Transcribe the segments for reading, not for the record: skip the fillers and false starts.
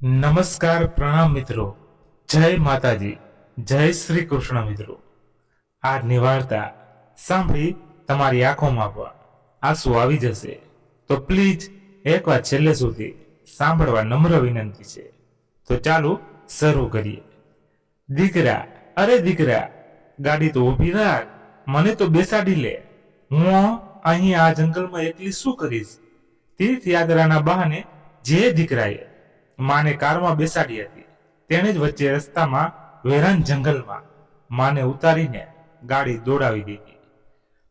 નમસ્કાર, પ્રણામ મિત્રો. જય માતાજી, જય શ્રી કૃષ્ણ મિત્રો. આ નિવાળતા સાંભળી તમારી આંખોમાં પણ આંસુ આવી જશે, તો પ્લીઝ એકવાર છેલ્લે સુધી સાંભળવા નમ્ર વિનંતી છે. તો ચાલો શરૂ કરીએ. દીકરા, અરે દીકરા, ગાડી તો ઊભી રાખ, મને તો બેસાડી લે. હું અહીં આ જંગલમાં એકલી શું કરીશ? તીર્થયાત્રાના બહાને જે દીકરાએ માને કારમાં બેસાડી હતી, તેણે જ વચ્ચે રસ્તામાં વેરાન જંગલમાં માને ઉતારીને ગાડી દોડાવી દીધી.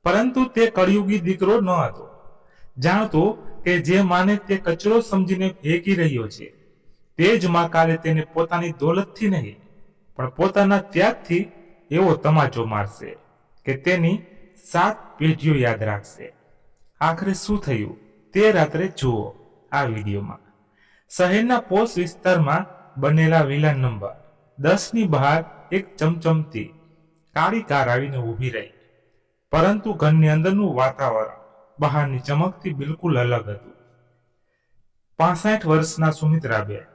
પરંતુ તે કળિયુગી દીકરો ન હતો, જાણતો કે જે માને તે કચરો સમજીને ફેંકી રહ્યો છે, તે જ માં કાલે તેને પોતાની દોલતથી નહીં પણ પોતાના ત્યાગથી એવો તમાચો મારશે કે તેની 7 પેઢીઓ યાદ રાખશે. આખરે શું થયું તે રાત્રે જુઓ આ વિડીયોમાં. શહેરના પોશ વિસ્તારમાં બનેલા વિલા નંબર 10ની બહાર એક ચમચમતી કાળી કાર આવીને ઊભી રહી. પરંતુ ઘરની અંદરનું વાતાવરણ બહારની ચમકથી બિલકુલ અલગ હતું. 65 વર્ષના સુમિત્રાબેન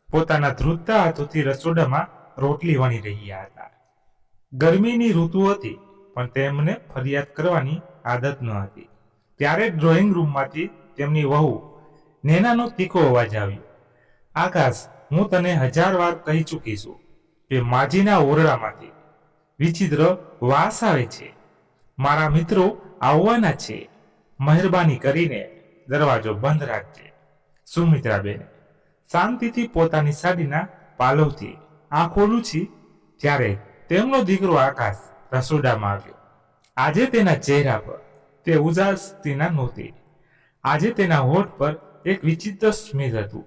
પોતાના ધ્રુજતા હાથોથી રસોડામાં રોટલી વણી રહ્યા હતા. ગરમીની ઋતુ હતી, પણ તેમને ફરિયાદ કરવાની આદત ન હતી. ત્યારે ડ્રોઈંગ રૂમમાંથી તેમની વહુ નેનાનો તીખો અવાજ આવ્યો. આકાશ, હું તને 1000 વાર કહી ચૂકી છું કે માજીના ઓરડામાંથી વિચિત્ર વાસ આવે છે. મારા મિત્રો આવવાના છે. મહેરબાની કરીને દરવાજો બંધ રાખજે. સુમિત્રાબેને શાંતિથી પોતાની સાડીના પાલવથી આંખો લૂછી ત્યારે તેમનો દીકરો આકાશ રસોડામાં આવ્યો. આજે તેના ચહેરા પર તે ઉદાસીના નહોતી. આજે તેના હોઠ પર એક વિચિત્ર સ્મિત હતું.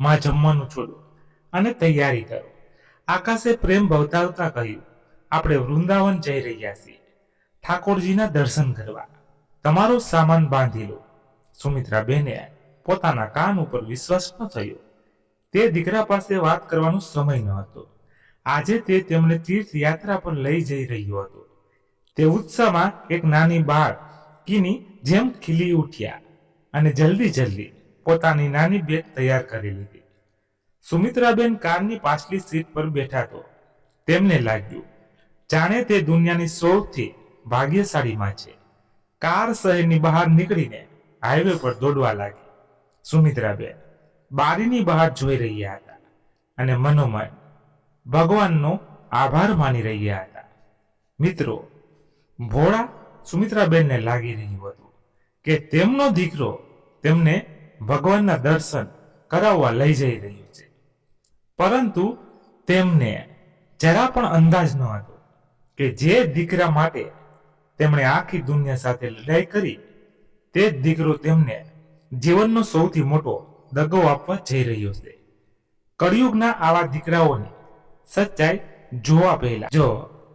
માં, જમવાનું છોડો અને તૈયારી કરો. આકાશે પ્રેમ બતાવતા કહ્યું, આપણે વૃંદાવન જઈ રહ્યા છીએ, ઠાકોરજીના દર્શન કરવા. તમારો સામાન બાંધી લો. સુમિત્રાબેને પોતાના કાન ઉપર વિશ્વાસ ન થયો. તે દીકરા પાસે વાત કરવાનો સમય ન હતો. આજે તે તેમને તીર્થયાત્રા પર લઈ જઈ રહ્યો હતો. તે ઉત્સાહમાં એક નાની બાળકીની જેમ ખીલી ઉઠ્યા અને જલ્દી પોતાની નાની બેગ તૈયાર કરી લીધી. સુમિત્રાબેન કારની પાછલી સીટ પર બેઠા તો તેમને લાગ્યું જાણે તે દુનિયાની સૌથી ભાગ્યશાળીમાં છે. કાર શહેરની બહાર નીકળીને હાઈવે પર દોડવા લાગી. સુમિત્રાબેન બારીની બહાર જોઈ રહ્યા હતા અને મનોમન ભગવાનનો આભાર માની રહ્યા હતા. મિત્રો, ભોળા સુમિત્રાબેનને લાગી રહ્યું હતું કે તેમનો દીકરો તેમને ભગવાનના દર્શન કરાવવા લઈ જઈ રહ્યો છે. પરંતુ તેમને જરા પણ અંદાજ ન હતો કે જે દીકરા માટે તેમણે આખી દુનિયા સાથે લડાઈ કરી, તે જ દીકરો તેમને જીવનનો સૌથી મોટો દગો આપવા જઈ રહ્યો છે. કળિયુગના આવા દીકરાઓની સચ્ચાઈ જોવા પહેલા જો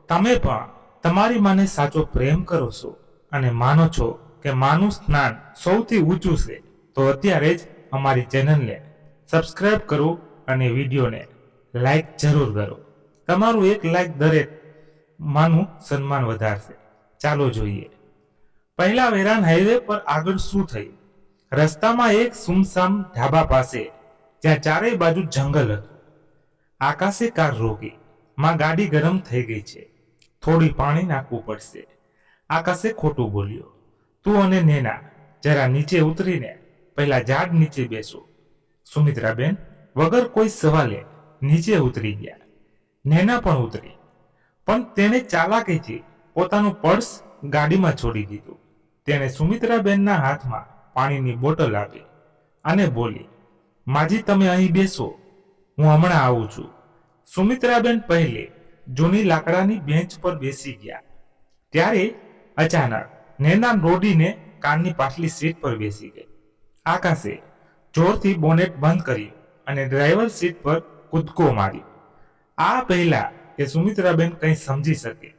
તમે પણ તમારી માને સાચો પ્રેમ કરો છો અને માનો છો કે માનું સ્નાન સૌથી ઊંચું છે, તો અત્યારે જ અમારી ચેનલને સબસ્ક્રાઇબ કરો અને વિડીયોને લાઈક જરૂર કરો. તમારું એક લાઈક દરેક માનું સન્માન વધારશે. ચાલો જોઈએ. પહેલા વેરાન હાઈવે પર આગળ શું થયું. રસ્તામાં એક સુમસામ ઢાબા પાસે, જ્યાં ચારેય બાજુ જંગલ હતું. આકાશે કાર રોકી. માં, ગાડી ગરમ થઈ ગઈ છે, થોડી પાણી નાખવું પડશે. આકાશે ખોટું બોલ્યો. તું અને નેના જરા નીચે ઉતરીને પહેલા ઝાડ નીચે બેસો. સુમિત્રાબેન વગર કોઈ સવાલે નીચે ઉતરી ગયા. નેના પણ ઉતરી, પણ તેણે ચાલાકીથી પોતાનું પર્સ ગાડીમાં છોડી દીધું. તેણે સુમિત્રાબેનના હાથમાં પાણીની બોટલ આપી અને બોલી, માજી, તમે અહીં બેસો, હું હમણાં આવું છું. સુમિત્રાબેન પહેલે જૂની લાકડાની બેન્ચ પર બેસી ગયા. ત્યારે અચાનક નેના રોડીને કારની પાછલી સીટ પર બેસી ગઈ. આકાશે જોરથી બોનેટ બંધ કર્યું અને ડ્રાઈવર સીટ પર કૂદકો માર્યો. આ પહેલા કે સુમિત્રાબેન કંઈ સમજી શકે,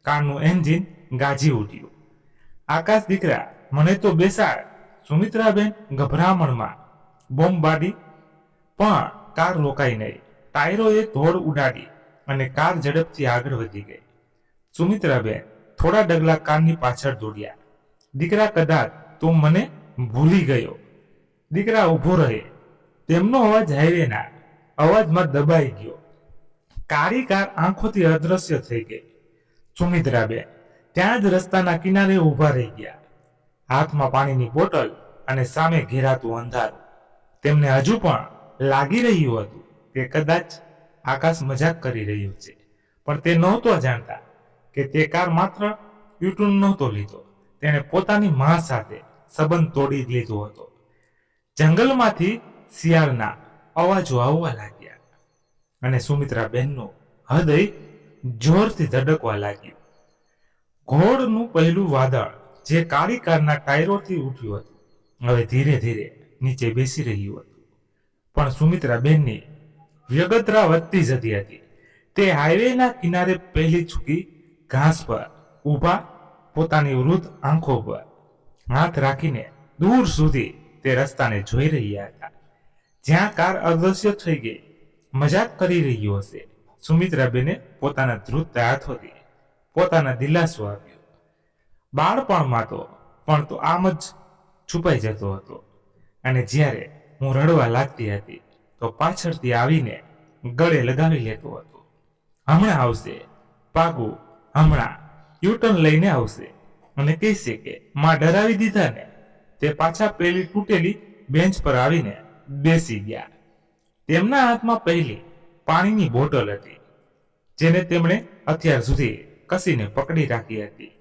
કારનું એન્જિન ગાજી ઉઠ્યું. આકાશ, દીકરા, મને તો બેસાડ. સુમિત્રાબેન ગભરામણમાં બોમ્બ બાડી, પણ કાર રોકાઈ નહીં. ટાયરોએ ધોળ ઉડાડી અને કાર ઝડપથી આગળ વધી ગઈ. સુમિત્રાબેન થોડા ડગલા કારની પાછળ દોડ્યા. દીકરા, કદાચ તું મને ભૂલી ગયો. દીકરા ઊભો રહે. તેમનો અવાજ હાઈવેના અવાજમાં દબાઈ ગયો. કાળી કાર આંખોથી અદ્રશ્ય થઈ ગઈ. સુમિત્રાબેન ત્યાં જ રસ્તાના કિનારે ઊભા રહી ગયા, હાથમાં પાણીની બોટલ અને સામે ઘેરાતું અંધારું. તેમને હજુ પણ લાગી રહ્યું હતું કે કદાચ આકાશ મજાક કરી રહ્યું છે, પણ તે નહોતો જાણતા કે તે કાર માત્ર યુટર્ન નહોતો લીધો, તેણે પોતાની માં સાથે સંબંધ તોડી લીધો હતો. જંગલમાંથી શિયાળના અવાજો આવવા લાગ્યા અને સુમિત્રાબેનનું હૃદય જોરથી ધડકવા લાગ્યું. ઘોડનું પહેલું વાદળ જે કાળી કારના ટાયરોથી ઉઠ્યું હતું હવે ધીરે ધીરે નીચે બેસી રહ્યું હતું. પણ સુમિત્રાબેનની વ્યગ્રતા વધતી જતી હતી. તે હાઈવેના કિનારે પહેલી છૂકી ઘાસ પર ઊભા પોતાની વૃદ્ધ આંખો પર હાથ રાખીને દૂર સુધી તે રસ્તાને જોઈ રહ્યા હતા, જ્યાં કાર અદૃશ્ય થઈ ગઈ. મજાક કરી રહ્યો હશે. સુમિત્રાબેને પોતાના ધ્રુજતા હાથોથી પોતાના દિલાસો આપ્યો. બાળપણમાં તો આમ જ છુપાઈ જતો હતો, અને જ્યારે હું રડવા લાગતી હતી તો પાછળથી આવીને ગળે લગાવી લેતો હતો. હમણાં આવશે પાકું, હમણાં યુટર્ન લઈને આવશે અને કહેશે કે માં ડરાવી દીધા ને. તે પાછા પેલી તૂટેલી બેન્ચ પર આવીને બેસી ગયા. તેમના હાથમાં પહેલી પાણીની બોટલ હતી, જેને તેમણે અત્યાર સુધી કસીને પકડી રાખી હતી.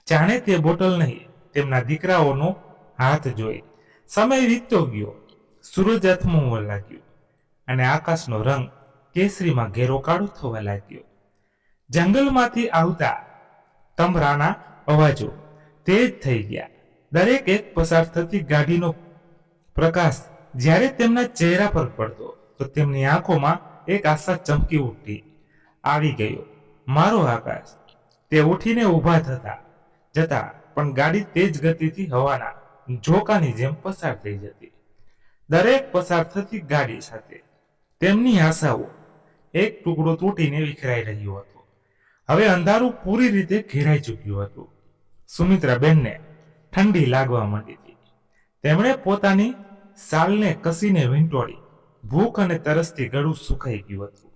જાણે તે બોટલ નહીં, તેમના દીકરાઓનો હાથ જોઈ. સમય વીતતો ગયો, સૂરજ આથમવા લાગ્યો અને આકાશનો રંગ કેસરીમાં ઘેરો કાળો થવા લાગ્યો. જંગલમાંથી આવતા તમરાના અવાજો તેજ થઈ ગયા. દરેક એક પસાર થતી ગાડીનો પ્રકાશ જ્યારે તેમના ચહેરા પર પડતો તો તેમની આંખોમાં એક આશા ચમકી ઉઠી. આવી ગયો મારો આકાશ. તે ઉઠીને ઊભા જતા પણ ગાડી તેજ ગતિથી હવાના ઝોકાની જેમ પસાર થઈ જતી. દરેક પસાર થતી ગાડી સાથે તેમની આશાઓ એક ટુકડો તૂટીને વિખરાઈ રહ્યો હતો. હવે અંધારું પૂરી રીતે ઘેરાઈ ચૂક્યું હતું. સુમિત્રાબેનને ઠંડી લાગવા માંડી હતી. તેમણે પોતાની સાલને કસીને વીંટોળી. ભૂખ અને તરસથી ગળું સુકાઈ ગયું હતું,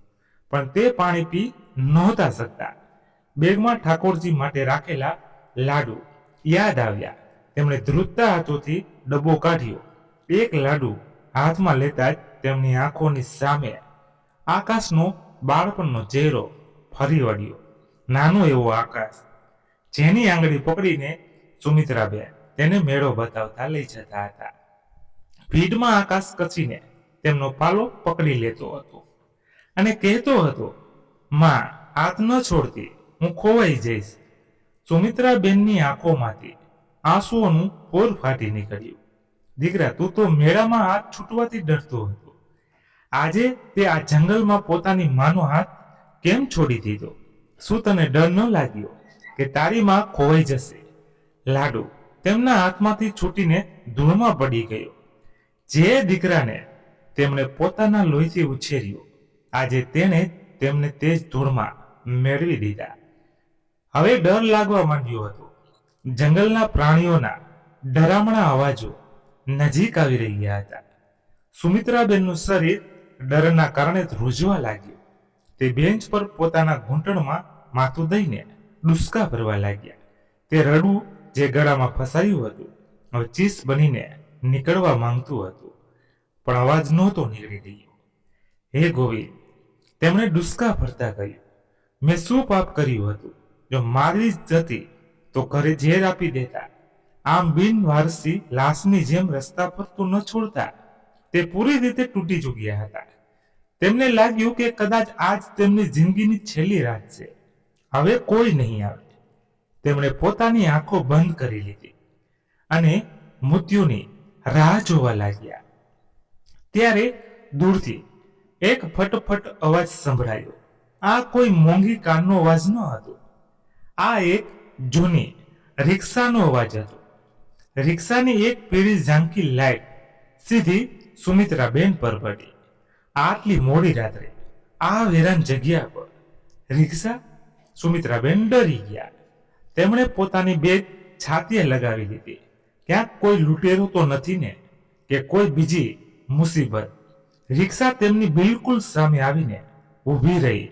પણ તે પાણી પી નહોતા શકતા. બેગમાં ઠાકોરજી માટે રાખેલા લાડુ યાદ આવ્યા. તેમણે ધ્રુજતા હાથોથી ડબ્બો કાઢ્યો. એક લાડુ હાથમાં લેતા જ તેમની આંખોની સામે આકાશનો બાળપણનો ચહેરો ફરી વળ્યો. નાનો એવો આકાશ, જેની આંગળી પકડીને સુમિત્રાબેન તેને મેળો બતાવતા લઈ જતા હતા. ભીડમાં આકાશ કચીને તેમનો પાલો પકડી લેતો હતો અને કહેતો હતો, માં હાથ ન છોડતી, હું ખોવાઈ જઈશ. સુમિત્રાબેનની આંખોમાંથી આંસુઓનું પોર ફાટી નીકળ્યું. દીકરા, તું તો મેળામાં હાથ છૂટવાથી ડરતો હતો. આજે તે આ જંગલમાં પોતાની માનો હાથ કેમ છોડી દીધો? શું તને ડર ન લાગ્યો કે તારી માં ખોવાઈ જશે? લાડુ તેમના હાથમાંથી છૂટીને ધૂળમાં પડી ગયો. જે દીકરાને તેમણે પોતાના લોહીથી ઉછેર્યો, આજે તેણે તેમને તે જ ધૂળમાં મેળવી દીધા. હવે ડર લાગવા માંડ્યો હતો. જંગલના પ્રાણીઓના ડરામણા અવાજો નજીક આવી રહ્યા હતા. સુમિત્રાબેનનું શરીર ડરના કારણે ધ્રુજવા લાગ્યું. તે બેન્ચ પર પોતાના ઘૂંટણમાં માથું દઈને ડુસકા ભરવા લાગ્યા. તે રડવું જે ગળામાં ફસાયું હતું હવે ચીસ બનીને નીકળવા માંગતું હતું, પણ અવાજ નહોતો નીકળી રહ્યો. હે ગોવિંદ, તેમણે ડુસકા ભરતા કહ્યું, મેં શું પાપ કર્યું હતું? જો મારી જ જતી તો ઘરે ઝેર આપી દેતા. આમ બિનવારસી લાશની જેમ રસ્તા પર તો ન છોડતા. તે પૂરી રીતે તૂટી ચૂક્યા હતા. તેમને લાગ્યું કે કદાચ આજ તેમની જિંદગીની છેલ્લી રાત છે. હવે કોઈ નહીં આવે. તેમણે પોતાની આંખો બંધ કરી લીધી અને મૃત્યુની રાહ જોવા લાગ્યા. ત્યારે દૂરથી એક ફટફટ અવાજ સંભળાયો. આ કોઈ મોંઘી કારનો અવાજ ન હતો. આ એક જૂની રિક્ષાનો અવાજ હતો. રિક્ષાની એક પીળી ઝાંખી લાઈટ સીધી સુમિત્રાબેન પર પડી. આટલી મોડી રાત્રે આ વેરાન જગ્યા પર રિક્ષા? સુમિત્રાબેન ડરી ગયા. તેમણે પોતાની બેગ છાતીએ લગાવી લીધી. ક્યાંક કોઈ લૂંટેરો તો નથી ને, કે કોઈ બીજી મુસીબત. રિક્ષા તેમની બિલકુલ સામે આવીને ઊભી રહી.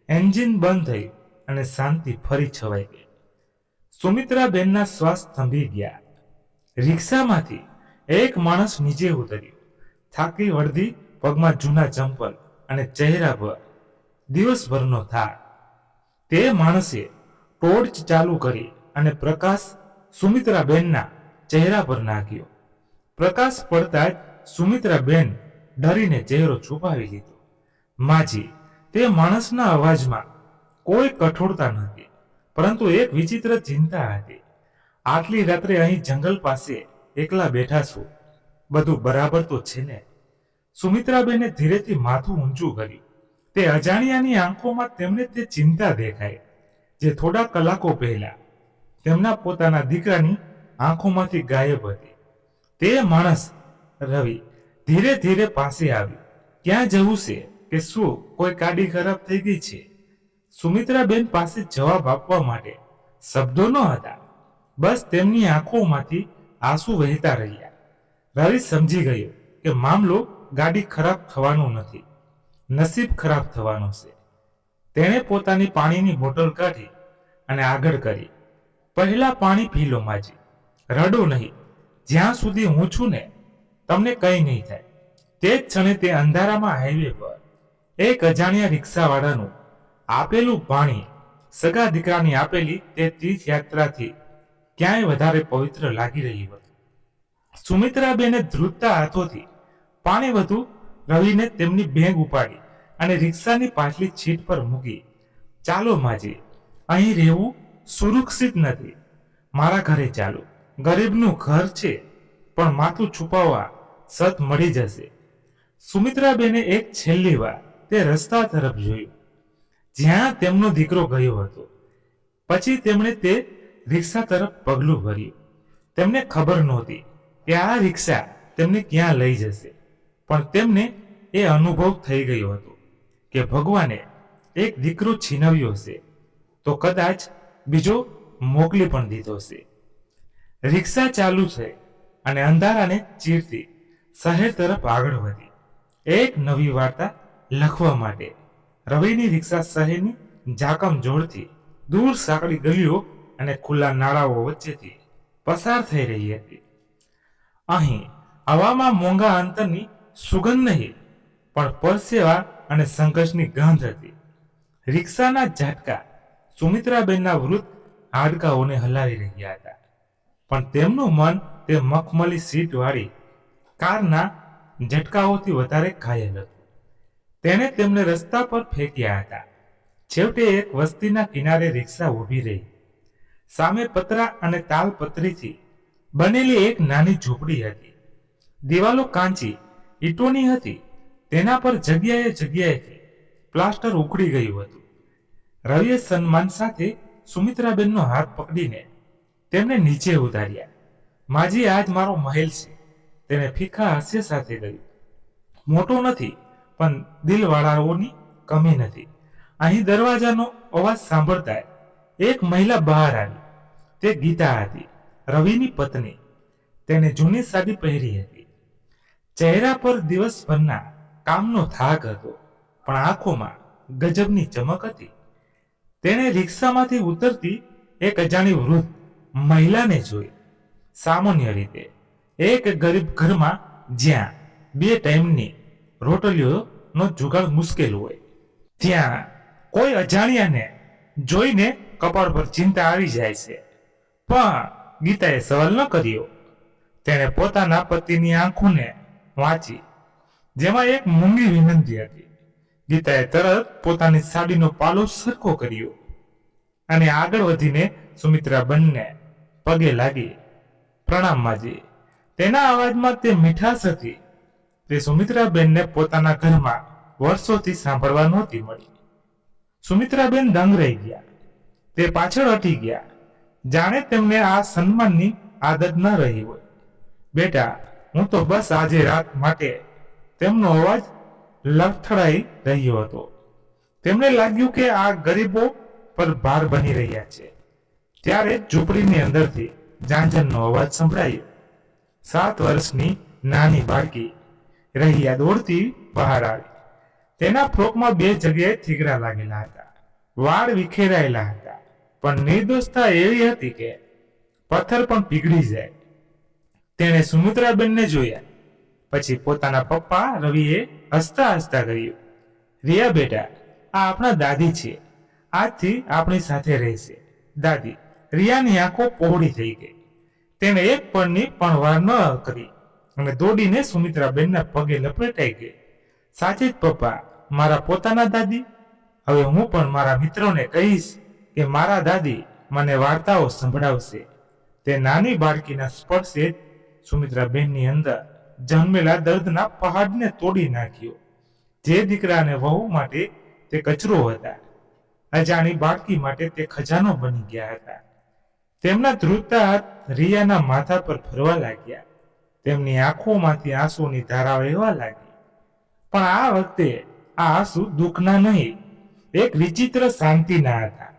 એન્જિન બંધ થઈ અને શાંતિ ફરી છવાઈ ગઈ. સુમિત્રાબેનના શ્વાસ થંભી ગયા. રિક્ષામાંથી એક માણસ નીચે ઉતર્યો. થાકી વળદી પગમાં જૂના ચંપલ અને ચહેરા પર દિવસભરનો થાક. તે માણસે ટોર્ચ ચાલુ કરી અને પ્રકાશ સુમિત્રાબેનના ચહેરા પર નાખ્યો. પ્રકાશ પડતા જ સુમિત્રાબેન ડરીને ચહેરો છુપાવી લીધો. માજી, તે માણસના અવાજમાં કોઈ કઠોરતા નહોતી, પરંતુ એક વિચિત્ર ચિંતા હતી. આટલી રાત્રે અહીં જંગલ પાસે એકલા બેઠા છું, બધું બરાબર તો છે ને? સુમિત્રાબેને ધીરેથી માથું ઊંચું કર્યું. તે અજાણ્યાની આંખોમાં તેમને તે ચિંતા દેખાઈ, જે થોડા કલાકો પહેલા તેમના પોતાના દીકરાની આંખોમાંથી ગાયબ હતી. તે માણસ રવિ ધીરે ધીરે પાસે આવ્યો. ક્યાં જવું છે કે શું કોઈ ગાડી ખરાબ થઈ ગઈ છે? સુમિત્રાબેન પાસે જવાબ આપવા માટે શબ્દો ન હતા. બસ તેમની આંખોમાંથી આંસુ વહેતા રહ્યા. રવિ સમજી ગયો કે મામલો ગાડી ખરાબ થવાનો નથી, નસીબ ખરાબ થવાનો છે. તેણે પોતાની પાણીની બોટલ કાઢી અને આગળ કરી. પહેલા પાણી પી લો માજી, રડો નહીં. જ્યાં સુધી હું છું ને, તમને કંઈ નહીં થાય. તે જ ક્ષણે તે અંધારામાં હાઈવે પર એક અજાણ્યા રિક્ષાવાળાનું આપેલું પાણી સગા દીકરાની આપેલી તે તીર્થયાત્રાથી ક્યાંય વધારે પવિત્ર લાગી રહ્યું હતું. સુમિત્રાબેને ધ્રુજતા હાથોથી પાણી વધુ રવિને તેમની બેગ ઉપાડી અને રિક્ષાની પાછલી સીટ પર મૂકી. ચાલો માજી, અહીં રહેવું સુરક્ષિત નથી. મારા ઘરે ચાલો. ગરીબનું ઘર છે, પણ માથું છુપાવવા સત મળી જશે. સુમિત્રાબેને એક છેલ્લી વાર તે રસ્તા તરફ જોયું જ્યાં તેમનો દીકરો ગયો હતો. પછી તેમણે તે રિક્ષા તરફ પગલું ભર્યું. તેમને ખબર નહોતી કે આ રિક્ષા તેમને ક્યાં લઈ જશે, પણ તેમને એ અનુભવ થઈ ગયો હતો કે ભગવાને એક દીકરો છીનવ્યો છે તો કદાચ બીજો મોકલી પણ દીધો છે. રિક્ષા ચાલુ થઈ અને અંધારાને ચીરતી શહેર તરફ આગળ વધી. એક નવી વાર્તા લખવા માટે રવિની રિક્ષા શહેરની જાકમ જોડથી દૂર સાંકડી ગલીઓ અને ખુલ્લા નાળાઓ વચ્ચેથી પસાર થઈ રહી હતી. અહીં હવામાં મોંઘા અંતરની સુગંધ નહીં, પણ પરસેવા અને સંઘર્ષની ગંધ હતી. રિક્ષાના ઝાટકા સુમિત્રાબેનના વૃદ્ધ હાડકાઓને હલાવી રહ્યા હતા, પણ તેમનું મન તે મખમલી સીટવાળી કારના ઝટકાઓથી વધારે ઘાયલ હતું. તેણે તેમને રસ્તા પર ફેંક્યા હતા. છેવટે એક વસ્તીના કિનારે રિક્ષા ઊભી રહી. સામે પતરા અને તાલપત્રીથી બનેલી એક નાની ઝૂંપડી હતી. દિવાલો કાંચી ઈંટોની હતી. તેના પર જગ્યાએ જગ્યાએથી પ્લાસ્ટર ઉખડી ગયું હતું. રવિએ સન્માન સાથે સુમિત્રાબેનનો હાથ પકડીને તેમને નીચે ઉતાર્યા. માજી, આજ મારો મહેલ છે, તેને ફીકા હાસ્ય સાથે કહ્યું. મોટો નથી, પણ દિલવાળાઓની કમી નથી. અહીં દરવાજાનો અવાજ સાંભળતા એક મહિલા બહાર આવી. તે ગીતા હતી, રવિની પત્ની. તેને જૂની સાડી પહેરી હતી. ચહેરા પર દિવસભરના કામનો થાક હતો, પણ આંખોમાં ગજબની ચમક હતી. તેણે રિક્ષામાંથી ઉતરતી એક અજાણી વૃદ્ધ મહિલાને જોઈ. સામાન્ય રીતે એક ગરીબ ઘરમાં જ્યાં 2 ટાઈમની રોટલીઓનો જુગાડ મુશ્કેલ હોય, ત્યાં કોઈ અજાણ્યાને જોઈને કપાળ પર ચિંતા આવી જાય છે. પણ ગીતાએ સવાલ ન કર્યો. તેણે પોતાના પતિની આંખોને વાંચી, જેમાં એક મૂંગી વિનંતી હતી. ગીતાએ તરત પોતાની સાડીનો પાલો સરખો કર્યો અને આગળ વધીને સુમિત્રાબેનને પગે લાગી. પ્રણામ માજી. તેના અવાજમાં તે મીઠાશ હતી. તે સુમિત્રાબેનને પોતાના ઘરમાં વર્ષોથી સાંભળવા નહોતી મળી. સુમિત્રાબેન દંગ રહી ગયા. તે પાછળ હટી ગયા, જાણે તેમને આ સન્માનની આદત ન રહી હોય. બેટા, હું તો બસ આજે રાત માટે. તેમનો અવાજ લથડાઈ રહ્યો હતો. તેમને લાગ્યું કે આ ગરીબો પર ભાર બની રહ્યા છે. ત્યારે ઝૂંપડીની અંદરથી ઝાંઝરનો અવાજ સંભળાયો. 7 વર્ષની નાની બાળકી રહિયા દોડતી બહાર આવી. તેના ફ્રોકમાં 2 જગ્યાએ થીગડા લાગેલા હતા. વાળ વિખેરાયેલા હતા, પણ નિર્દોષતા એવી હતી કે પથ્થર પણ પીગળી જાય. તેણે સુમિત્રાબેનને જોયા. પછી પોતાના પપ્પા રવિએ હસતા હસતા કહ્યું, રિયા બેટા, આ આપણા દાદી છે. આજથી આપણી સાથે રહેશે. દાદી. રિયાની આંખો પહોળી થઈ ગઈ. તેણે એક પળની પણ વાર ન કરી અને દોડીને સુમિત્રાબેનના પગે લપેટાઈ ગઈ. સાચે જ પપ્પા, મારા પોતાના દાદી? હવે હું પણ મારા મિત્રોને કહીશ કે મારા દાદી મને વાર્તાઓ સંભળાવશે. તે નાની બાળકીના સ્પર્શે જ સુમિત્રાબેનની અંદર જન્મેલા દર્દના પહાડને તોડી નાખ્યો. જે દીકરા અને વહુ માટે તે કચરો હતા, અજાણી બાળકી માટે તે ખજાનો બની ગયા હતા. તેમના ધ્રુજતા હાથ રિયાના માથા પર ફરવા લાગ્યા. તેમની આંખોમાંથી આંસુની ધારા વહેવા લાગી. પણ આ વખતે આ આંસુ દુઃખના નહીં, એક વિચિત્ર શાંતિના હતા.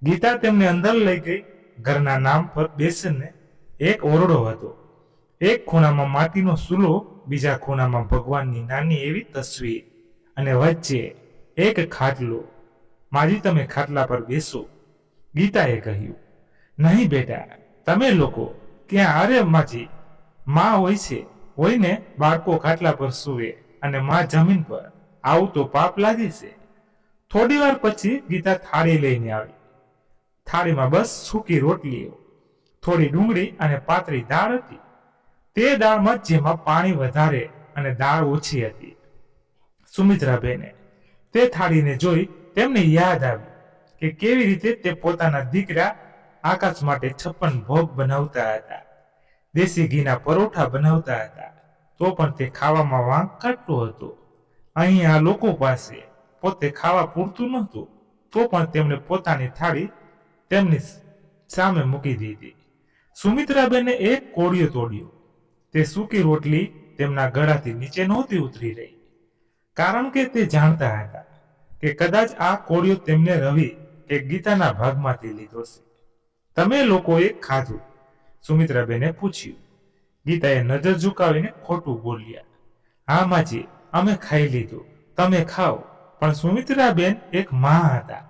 ગીતા તેમને અંદર લઈ ગઈ. ઘરના નામ પર બેસીને એક ઓરડો હતો. એક ખૂણામાં માટીનો સૂલો, બીજા ખૂણામાં ભગવાનની નાની એવી તસવીર અને વચ્ચે એક ખાટલો. માજી, તમે ખાટલા પર બેસો, ગીતાએ કહ્યું. નહીં બેટા, તમે લોકો ક્યાં? અરે માજી, માં હોય ને બાળકો ખાટલા પર સૂવે અને માં જમીન પર. આવું તો પાપ લાગે છે. થોડી વાર પછી ગીતા થાળી લઈને આવી. થાળીમાં બસ સૂકી રોટલીઓ, થોડી ડુંગળી અને પાતળી દાળ હતી. તે દાળમાં જેમાં પાણી વધારે અને દાળ ઓછી હતી. સુમિત્રાબેને તે થાળીને જોઈ તેમને યાદ આવ્યું કે કેવી રીતે તે પોતાના દીકરા આકાશ માટે 56 ભોગ બનાવતા હતા, દેશી ઘીના પરોઠા બનાવતા હતા, તો પણ તે ખાવામાં વાંક કાઢતો હતો. અહીં આ લોકો પાસે પોતે ખાવા પૂરતું નહોતું, તો પણ તેમણે પોતાની થાળી તેમની સામે મૂકી દીધી. સુમિત્રાબેને એક કોળિયો તોડ્યો. તે સૂકી રોટલી તેમના ગળાથી નીચે નહોતી ઉતરી રહી, કારણ કે તે જાણતા હતા કે કદાચ આ કોળિયો તેમને રવિ કે ગીતાના ભાગમાંથી લીધો છે. તમે લોકોએ ખાધું? સુમિત્રાબેને પૂછ્યું. ગીતાએ નજર ઝુકાવીને ખોટું બોલ્યા. હા માજી, અમે ખાઈ લીધું, તમે ખાઓ. પણ સુમિત્રાબેન એક માં હતા.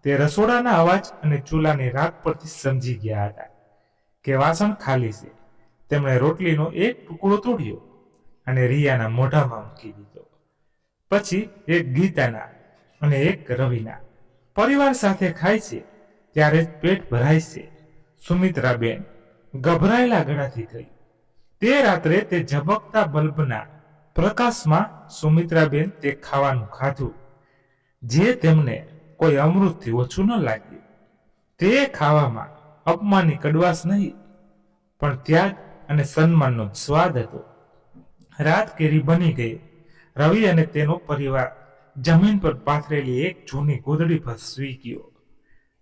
તે રસોડાના અવાજ અને ચૂલાની રાખ પરથી સમજી ગયા હતા કે વાસણ ખાલી છે. તેમણે રોટલીનો એક ટુકડો તોડ્યો અને રિયાના મોઢામાં મૂકી દીધો. પછી એક ગીતાના અને એક રવિના. પરિવાર સાથે ખાય છે ત્યારે જ પેટ ભરાય છે, સુમિત્રાબેન ગભરાયેલા ગળાથી કહ્યું. તે રાત્રે તે ઝબકતા બલ્બના પ્રકાશમાં સુમિત્રાબેન તે ખાવાનું ખાધું, જે તેમને કોઈ અમૃતથી ઓછું ન લાગ્યું. તે ખાવામાં અપમાનની કડવાશ નહીં, પણ ત્યાગ અને સન્માનનો સ્વાદ હતો. રાત કેરી બની ગઈ. રવિ અને તેનો પરિવાર જમીન પર પાથરેલી એક જૂની ગોદડી પર સૂઈ ગયો.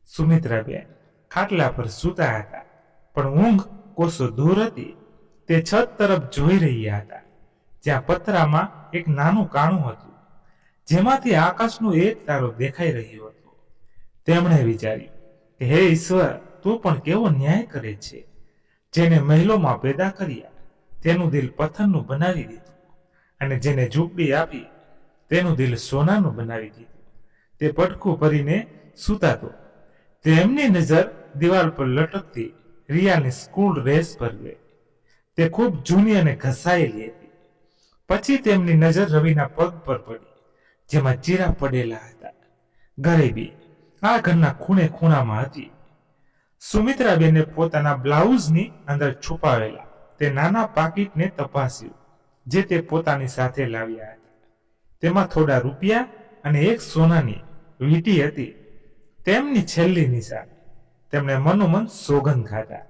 સુમિત્રાબેન ખાટલા પર સૂતા હતા, પણ ઊંઘ કોસો દૂર હતી. તે છત તરફ જોઈ રહ્યા હતા, જ્યાં પતરામાં એક નાનું કાણું હતું, જેમાંથી આકાશનો એક તારો દેખાઈ રહ્યો હતો. તેમણે વિચાર્યું કે હે ઈશ્વર, તું પણ કેવો ન્યાય કરે છે. જેને મહેલોમાં પેદા કર્યા તેનું દિલ પથ્થરનું બનાવી દીધું, અને જેને ઝૂંપડી આપી તેનું દિલ સોનાનું બનાવી દીધું. તે પટકું ભરીને સૂતાતો. તેમની નજર દિવાલ પર લટકતી રિયાની સ્કૂલ ડ્રેસ પર ગઈ. તે ખૂબ જૂની અને ઘસાયેલી હતી. પછી તેમની નજર રવિના પગ પર પડી, જેમાં ચીરા પડેલા હતા. ગરીબી આ ઘરના ખૂણે ખૂણામાં હતી. સુમિત્રાબેને પોતાના બ્લાઉઝની અંદર છુપાવેલા તે નાના પાકીટને તપાસ્યું, જે તે પોતાની સાથે લાવ્યા હતા. તેમાં થોડા રૂપિયા અને એક સોનાની વીંટી હતી. તેમની છેલ્લી નિશાન. તેમણે મનોમન સોગંદ ખાધા.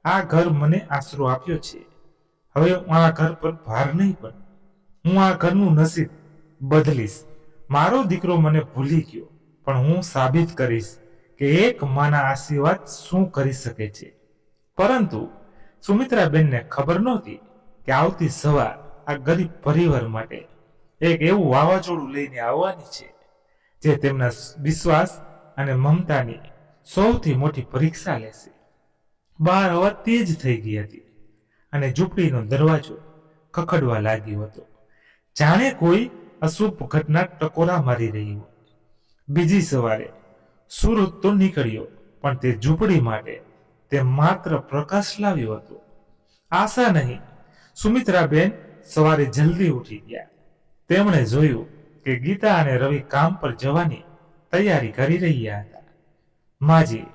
આ ઘર મને આશરો આપ્યો છે. હવે હું આ ઘર પર ભાર નહીં બન. હું આ ઘરનું નસીબ બદલીશ. મારો દીકરો મને ભૂલી ગયો, પણ હું સાબિત કરીશ કે એક માના આશીર્વાદ શું કરી શકે છે. પરંતુ સુમિત્રાબેનને ખબર નહોતી કે આવતી સવાર આ ગરીબ પરિવાર માટે એક એવું વાવાઝોડું લઈને આવવાની છે, જે તેમના વિશ્વાસ અને મમતાની સૌથી મોટી પરીક્ષા લેશે. બહાર હવા તેજ થઈ ગઈ હતી અને ઝૂંપડીનો દરવાજો ખખડવા લાગ્યો હતો. જાણે કોઈ અશુભ ઘટના ટકોરા મારી રહી હોય. બીજી સવારે સૂરજ તો નીકળ્યો, પણ તે ઝૂંપડી માટે તે માત્ર પ્રકાશ લાવ્યો હતો, આશા નહીં. સુમિત્રાબેન સવારે જલ્દી ઉઠી ગયા. તેમણે જોયું કે ગીતા અને રવિ કામ પર જવાની તૈયારી કરી રહ્યા હતા. માજી,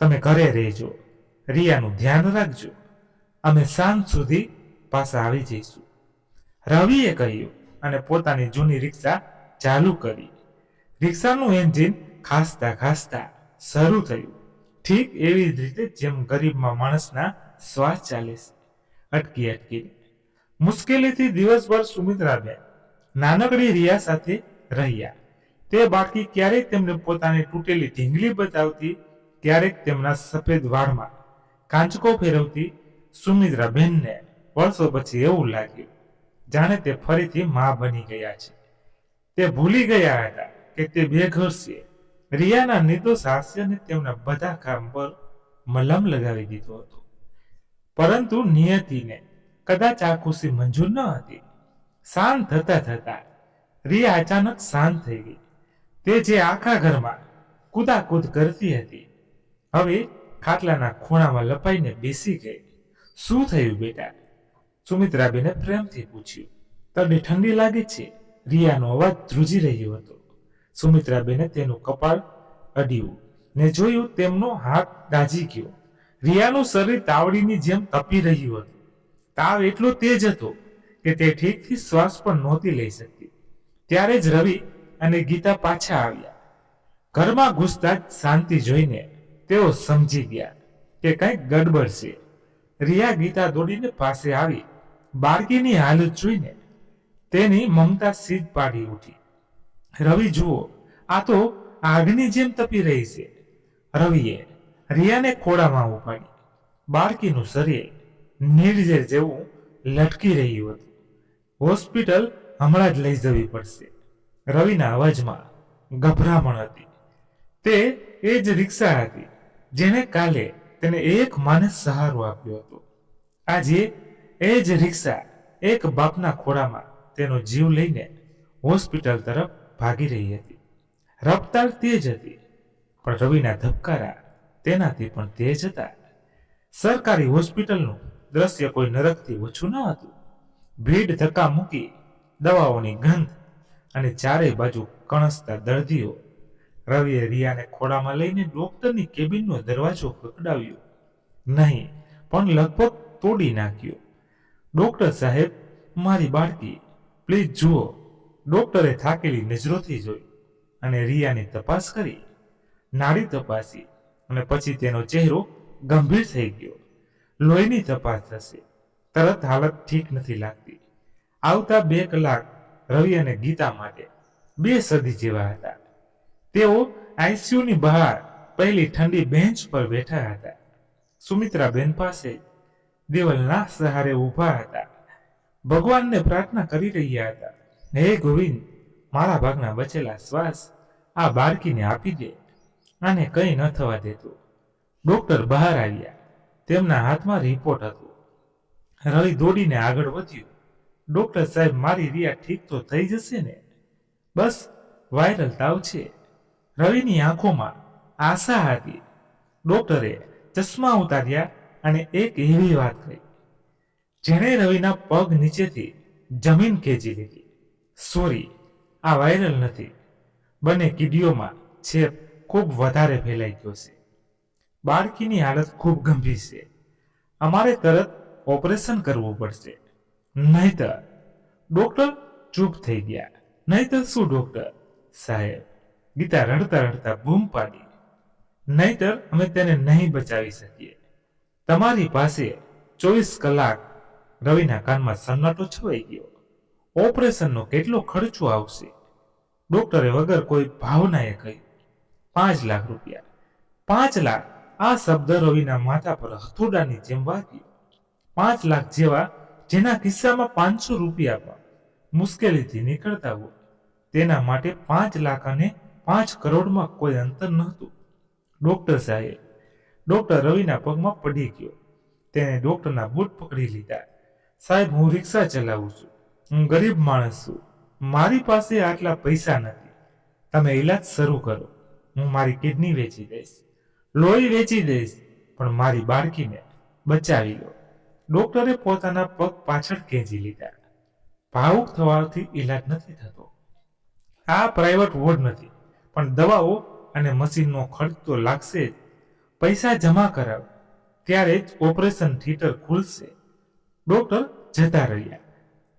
તમે ઘરે રહેજો, રિયાનું ધ્યાન રાખજો, અમે સાંજ સુધી પાછા આવી જઈશું, રવિએ કહ્યું અને પોતાની જૂની રિક્ષા ચાલુ કરી. રિક્ષાનું એન્જિન ખાસતા ખાસતા શરૂ થયું, ઠીક એવી જ રીતે જેમ ગરીબમાં માણસના શ્વાસ ચાલે છે, અટકી અટકીને. મુશ્કેલીથી દિવસભર સુમિત્રાબેન નાનકડી રિયા સાથે રહ્યા. તે બાળકી ક્યારેક તેમને પોતાની તૂટેલી ઢીંગલી બતાવતી, ક્યારેક તેમના સફેદ વાળમાં કાંચકો ફેરવતી. સુમિત્રાબેનને વર્ષો પછી એવું લાગ્યું જાણે તે ફરીથી મા બની ગયા છે. તે ભૂલી ગયા હતા કે તે બેઘર છે. રિયાના નિર્દોષ હાસ્યને તેમના બધા કામ પર મલમ લગાવી દીધો હતો. પરંતુ નિયતિને કદાચ આ ખુશી મંજૂર ન હતી. શાંત થતા થતા રિયા અચાનક શાંત થઈ ગઈ. તે જે આખા ઘરમાં કૂદાકૂદ કરતી હતી, હવે ખાટલાના ખૂણામાં લપાઈને બેસી ગઈ. શું થયું બેટા? સુમિત્રાબેને પ્રેમથી પૂછ્યું. તને ઠંડી લાગે છે? રિયાનો અવાજ ધ્રુજી રહ્યો હતો. સુમિત્રાબેને તેનું કપાળ અડ્યું ને જોયું તેમનો હાથ દાઝી ગયો. રિયાનું શરીર તાવડીની જેમ તપી રહ્યું હતું. તાવ એટલો તેજ હતો કે તે ઠીકથી શ્વાસ પણ નહોતી લઈ શકતી. ત્યારે જ રવિ અને ગીતા પાછા આવ્યા. ઘરમાં ઘૂસતા જ શાંતિ જોઈને તેઓ સમજી ગયા કે કંઈક ગડબડ છે. રિયા ગીતા દોડીને પાસે આવી. બાળકીની હાલત જોઈને તેની મમતા સીજ પાડી ઉઠી. રવિ, જુઓ, આ તો આગની જેમ તપી રહી છે. રવિએ રિયાને ખોળામાં ઉપાડી. બાળકીનું શરીર નિર્જર જેવું લટકી રહ્યું હતું. હોસ્પિટલ હમણાં જ લઈ જવી પડશે. રવિના અવાજમાં ગભરામણ હતી. તે એ જ રિક્ષા હતી જેને કાલે તેને એક માને સહારો આપ્યો હતો. આજે એ જ રિક્ષા એક બાપના ખોળામાં તેનો જીવ લઈને હોસ્પિટલ તરફ ભાગી રહી હતી. રફતાર તેજ હતી, પણ રવિના ધબકારા તેનાથી પણ તેજ હતા. સરકારી હોસ્પિટલનું દ્રશ્ય કોઈ નરકથી ઓછું ન હતું. ભીડ ધક્કા મૂકી, દવાઓની ગંધ અને ચારેય બાજુ કણસતા દર્દીઓ. રવિએ રિયાને ખોળામાં લઈને ડોક્ટરની કેબિનનો દરવાજો ખખડાવ્યો. નહીં, પણ લગભગ તોડી નાખ્યો. ડોક્ટર સાહેબ, મારી બાળકી, પ્લીઝ જુઓ. ડોક્ટરે થાકેલી નજરોથી જોઈ અને રિયાની તપાસ કરી. નાડી તપાસી અને પછી તેનો ચહેરો ગંભીર થઈ ગયો. લોહીની તપાસ થશે, તરત હાલત ઠીક નથી લાગતી. આવતા 2 કલાક રવિ અને ગીતા માટે 2 સદી જેવા હતા. તેઓ આઈસીયુની બહાર પહેલી ઠંડી બેન્ચ પર બેઠા હતા. સુમિત્રાબેન પાસે દિવાલના સહારે ઊભા હતા. ભગવાનને પ્રાર્થના કરી રહ્યા હતા, હે ગોવિંદ, મારા ભાગના બચેલા શ્વાસ આ બાળકીને આપી દે, આને કંઈ ન થવા દેતો. ડોક્ટર બહાર આવ્યા. તેમના હાથમાં રિપોર્ટ હતો. રવિ દોડીને આગળ વધ્યો. ડોક્ટર સાહેબ, મારી રિયા ઠીક તો થઈ જશે ને? બસ વાયરલ તાવ છે. રવિની આંખોમાં આશા હતી. ડોક્ટરે ચશ્મા ઉતાર્યા અને એક એવી વાત કહી જેણે રવિના પગ નીચેથી જમીન ખેંચી લીધી. સોરી, આ વાયરલ નથી. બંને કિડનીઓમાં ચેપ ખૂબ વધારે ફેલાઈ ગયો છે. બાળકીની હાલત ખૂબ ગંભીર છે. અમારે તરત ઓપરેશન કરવું પડશે. નહીતર. ડોક્ટર ચૂપ થઈ ગયા. નહીતર શું ડોક્ટર સાહેબ? ગીતા રડતા રડતા બૂમ પાડી. નહીતર અમે તેને નહીં બચાવી શકીએ. તમારી પાસે 24 કલાક. રવિના કાનમાં સન્નાટો છવાઈ ગયો. ઓપરેશનનો કેટલો ખર્ચો આવશે? ડોક્ટરે વગર કોઈ ભાવનાએ કહ્યું, 5 લાખ રૂપિયા. 5 લાખ! આ શબ્દ રવિના માથા પર હથોડાની જેમ વાગ્યો. 5 લાખ જેવા, જેના કિસ્સામાં 500 રૂપિયા પણ મુશ્કેલીથી નીકળતા હોય, તેના માટે 5 લાખ અને 5 કરોડમાં કોઈ અંતર નહોતું. ડોક્ટર સાહેબ. ડોક્ટર રવિના પગમાં પડી ગયો. તેણે ડોક્ટરના બૂટ પકડી લીધા. સાહેબ, હું રિક્ષા ચલાવું છું. હું ગરીબ માણસ છું, મારી પાસે આટલા પૈસા નથી, તમે ઈલાજ શરૂ કરો. હું મારી કિડની વેચી દઈશ, લોહી વેચી દઈશ, પણ મારી બાળકીને બચાવી લો. ડોક્ટરે પોતાના પગ પાછળ ખેંચી લીધા. ભાવુક થવાથી ઈલાજ નથી થતો. આ પ્રાઇવેટ વોર્ડ નથી, પણ દવાઓ અને મશીનનો ખર્ચ તો લાગશે જ. પૈસા જમા કરાવ, ત્યારે જ ઓપરેશન થિયેટર ખુલશે. ડોક્ટર જતા રહ્યા.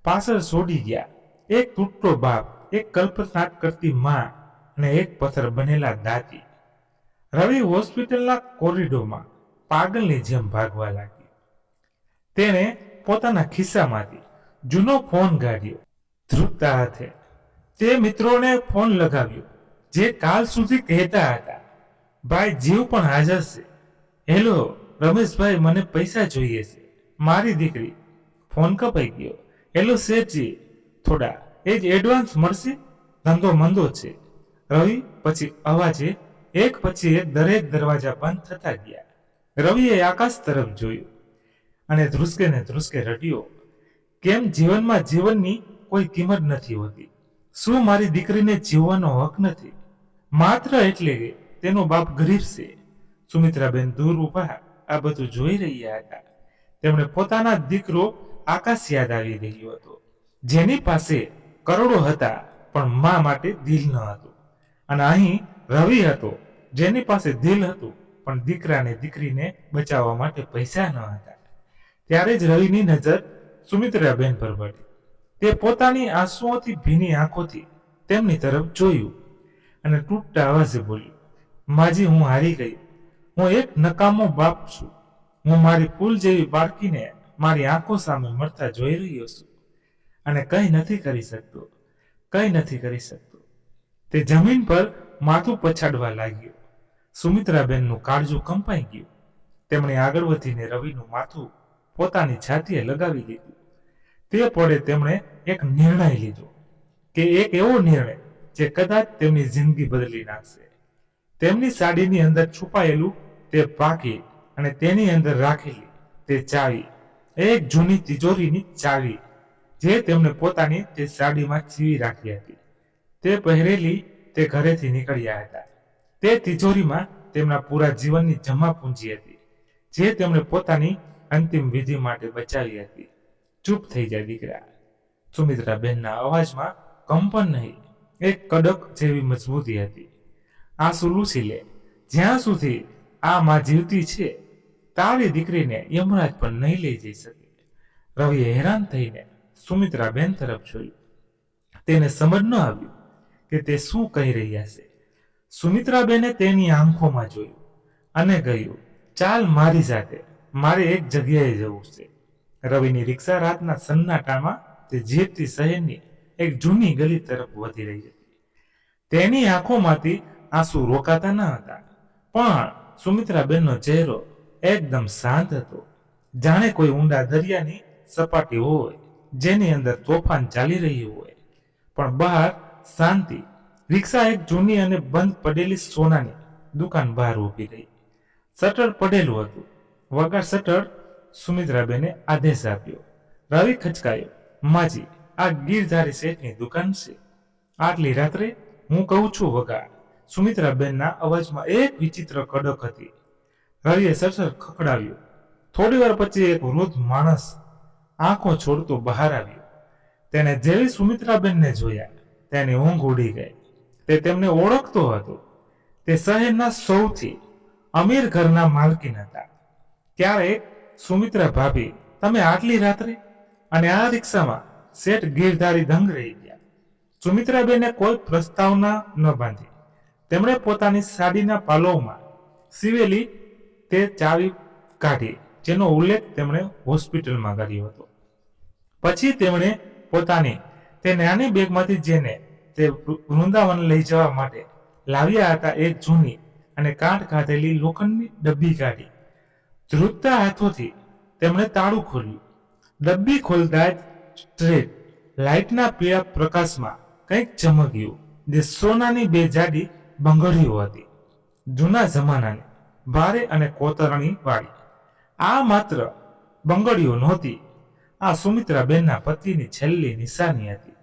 પાછળ છોડી ગયા એક તૂટતો બાપ, એક કલ્પના કરતી માં અને એક પથ્થર બનેલા દાદી. રવિ હોસ્પિટલના કોરિડોરમાં પાગલની જેમ ભાગવા લાગ્યો. તેણે પોતાના ખિસ્સામાંથી જૂનો ફોન કાઢ્યો. ધ્રુજતા હાથે તે મિત્રોને ફોન લગાવ્યો, જે કાલ સુધી કહેતા હતા, ભાઈ જીવ પણ હાજર છે. હેલો રમેશભાઈ, મને પૈસા જોઈએ છે, મારી દીકરી. ફોન કપાઈ ગયો. હેલો શેઠજી, થોડા એ જ એડવાન્સ મળશે, ધંધો મંદો છે. રવિ પછી અવાજે એક પછી એક દરેક દરવાજા બંધ થતા ગયા. રવિએ આકાશ તરફ જોયું અને ધ્રુસકે ને ધ્રુસકે રડ્યો. કેમ જીવનમાં જીવનની કોઈ કિંમત નથી હોતી? શું મારી દીકરીને જીવવાનો હક નથી? માત્ર એટલે કે તેનો બાપ ગરીબ છે. સુમિત્રાબેન દૂર ઉભા આ બધું જોઈ રહ્યા હતા. તેમણે પોતાના દીકરો આકાશ યાદ આવી રહ્યો હતો, જેની પાસે કરોડો હતા પણ મા માટે દિલ ન હતું. અને અહીં રવિ હતો, જેની પાસે દિલ હતું પણ દીકરાને દીકરીને બચાવવા માટે પૈસા ન હતા. ત્યારે જ રવિની નજર સુમિત્રાબેન પર પડી. તે પોતાની આંસુઓથી ભીની આંખોથી તેમની તરફ જોયું અને તૂટતા અવાજે બોલ્યું, માજી, હું હારી ગઈ. હું એક નકામો બાપ છું. હું મારી ફૂલ જેવી બાળકીને મારી આંખો સામે મરતા જોઈ રહ્યો છું અને કંઈ નથી કરી શકતો, કંઈ નથી કરી શકતો. તે જમીન પર માથું પછાડવા લાગ્યો. સુમિત્રાબેનનું કાળજું કંપાઈ ગયું. તેમણે આગળ વધીને રવિનું માથું પોતાની છાતીએ લગાવી દીધું. તે પડે તેમણે એક નિર્ણય લીધો, કે એક એવો નિર્ણય જે કદાચ તેમની જિંદગી બદલી નાખશે. તેમની સાડીની અંદર છુપાયેલું તે પાકીટ અને તેની અંદર રાખેલી તે ચાવી, એક જૂની તિજોરીની ચાવી, જે તેમણે પોતાની તે સાડીમાં ચીવી રાખી હતી. તે પહેરેલી તે ઘરેથી નીકળ્યા હતા. તે તિજોરીમાં તેમના પૂરા જીવનની જમા પૂંજી હતી, જે તેમણે પોતાની અંતિમ વિધિ માટે બચાવી હતી. ચૂપ થઈ જાય દીકરા. સુમિત્રાબેનના અવાજમાં કંપન નહીં, એક કડક જેવી મજબૂતી હતી. આંસુ લૂછી લે, જ્યાં સુધી આ માં જીવતી છે, તારી દીકરીને યમરાજ પણ નહીં લઈ જઈ શકે. રવિએ હેરાન થઈને સુમિત્રાબેન તરફ જોયું. તેને સમજ ન આવ્યું કે તે શું કહી રહ્યા છે. સુમિત્રાબેને તેની આંખોમાં જોયું અને કહ્યું, ચાલ મારી સાથે, મારે એક જગ્યાએ જવું છે. રવિની રિક્ષા રાતના સન્નાટામાં તે જીતતી શહેરની એક જૂની ગલી તરફ વધી રહી હતી. તેની આંખોમાંથી આંસુ રોકાતા ન હતા, પણ સુમિત્રાબેનનો ચહેરો એકદમ શાંત હતો, જાણે કોઈ ઊંડા દરિયાની સપાટી હોય, જેની અંદર તોફાન ચાલી રહ્યું હોય, પણ બહાર શાંતિ. રિક્ષા એક જૂની અને બંધ પડેલી સોનાની દુકાન બહાર ઊભી રહી. શટર પડેલું હતું. વગર શટર સુમિત્રાબેને આદેશ આપ્યો. રવિ ખચકાયો, માજી, આ ગીરધારી શેઠની દુકાન છે. આટલી રાત્રે? હું કહું છું વગા. સુમિત્રાબેનના અવાજમાં એક વિચિત્ર કડક હતી. રવિએ શટર ખખડાવ્યું. થોડી વાર પછી એક વૃદ્ધ માણસ આંખો છોડતો બહાર આવ્યો. તેને જેવી સુમિત્રાબેનને જોયા, તેની ઊંઘ ઉડી ગઈ. તે તેમને ઓળખતો હતો. તે શહેરના સૌથી અમીર ઘરના માલકીન હતા. ક્યારેક સુમિત્રા ભાભી, તમે આટલી રાત્રે અને આ રિક્ષામાં? શેઠ ગીરધારી દંગ રહી ગયા. સુમિત્રાબેને કોઈ પ્રસ્તાવના ન બાંધી. તેમણે પોતાની સાડીના પાલવમાં સીવેલી તે ચાવી કાઢી, જેનો ઉલ્લેખ તેમણે હોસ્પિટલમાં કર્યો હતો. પછી તેમણે પોતાની તે નાની બેગમાંથી, જેને તે વૃંદાવન લઈ જવા માટે લાવ્યા હતા, એક જૂની અને કાંટ ખાધેલી લોખંડની ડબ્બી કાઢી. ધ્રુજતા હાથોથી તેમણે તાળું ખોલ્યું. ડબ્બી ખોલતા જ સ્ટ્રેટ લાઇટના પીળા પ્રકાશમાં કંઈક ચમક્યું, જે સોનાની બે જાડી બંગડીઓ હતી, જૂના જમાનાની, ભારે અને કોતરણી વાળી. આ માત્ર બંગડીઓ નહોતી, આ સુમિત્રાબેનના પતિની છેલ્લી નિશાની હતી,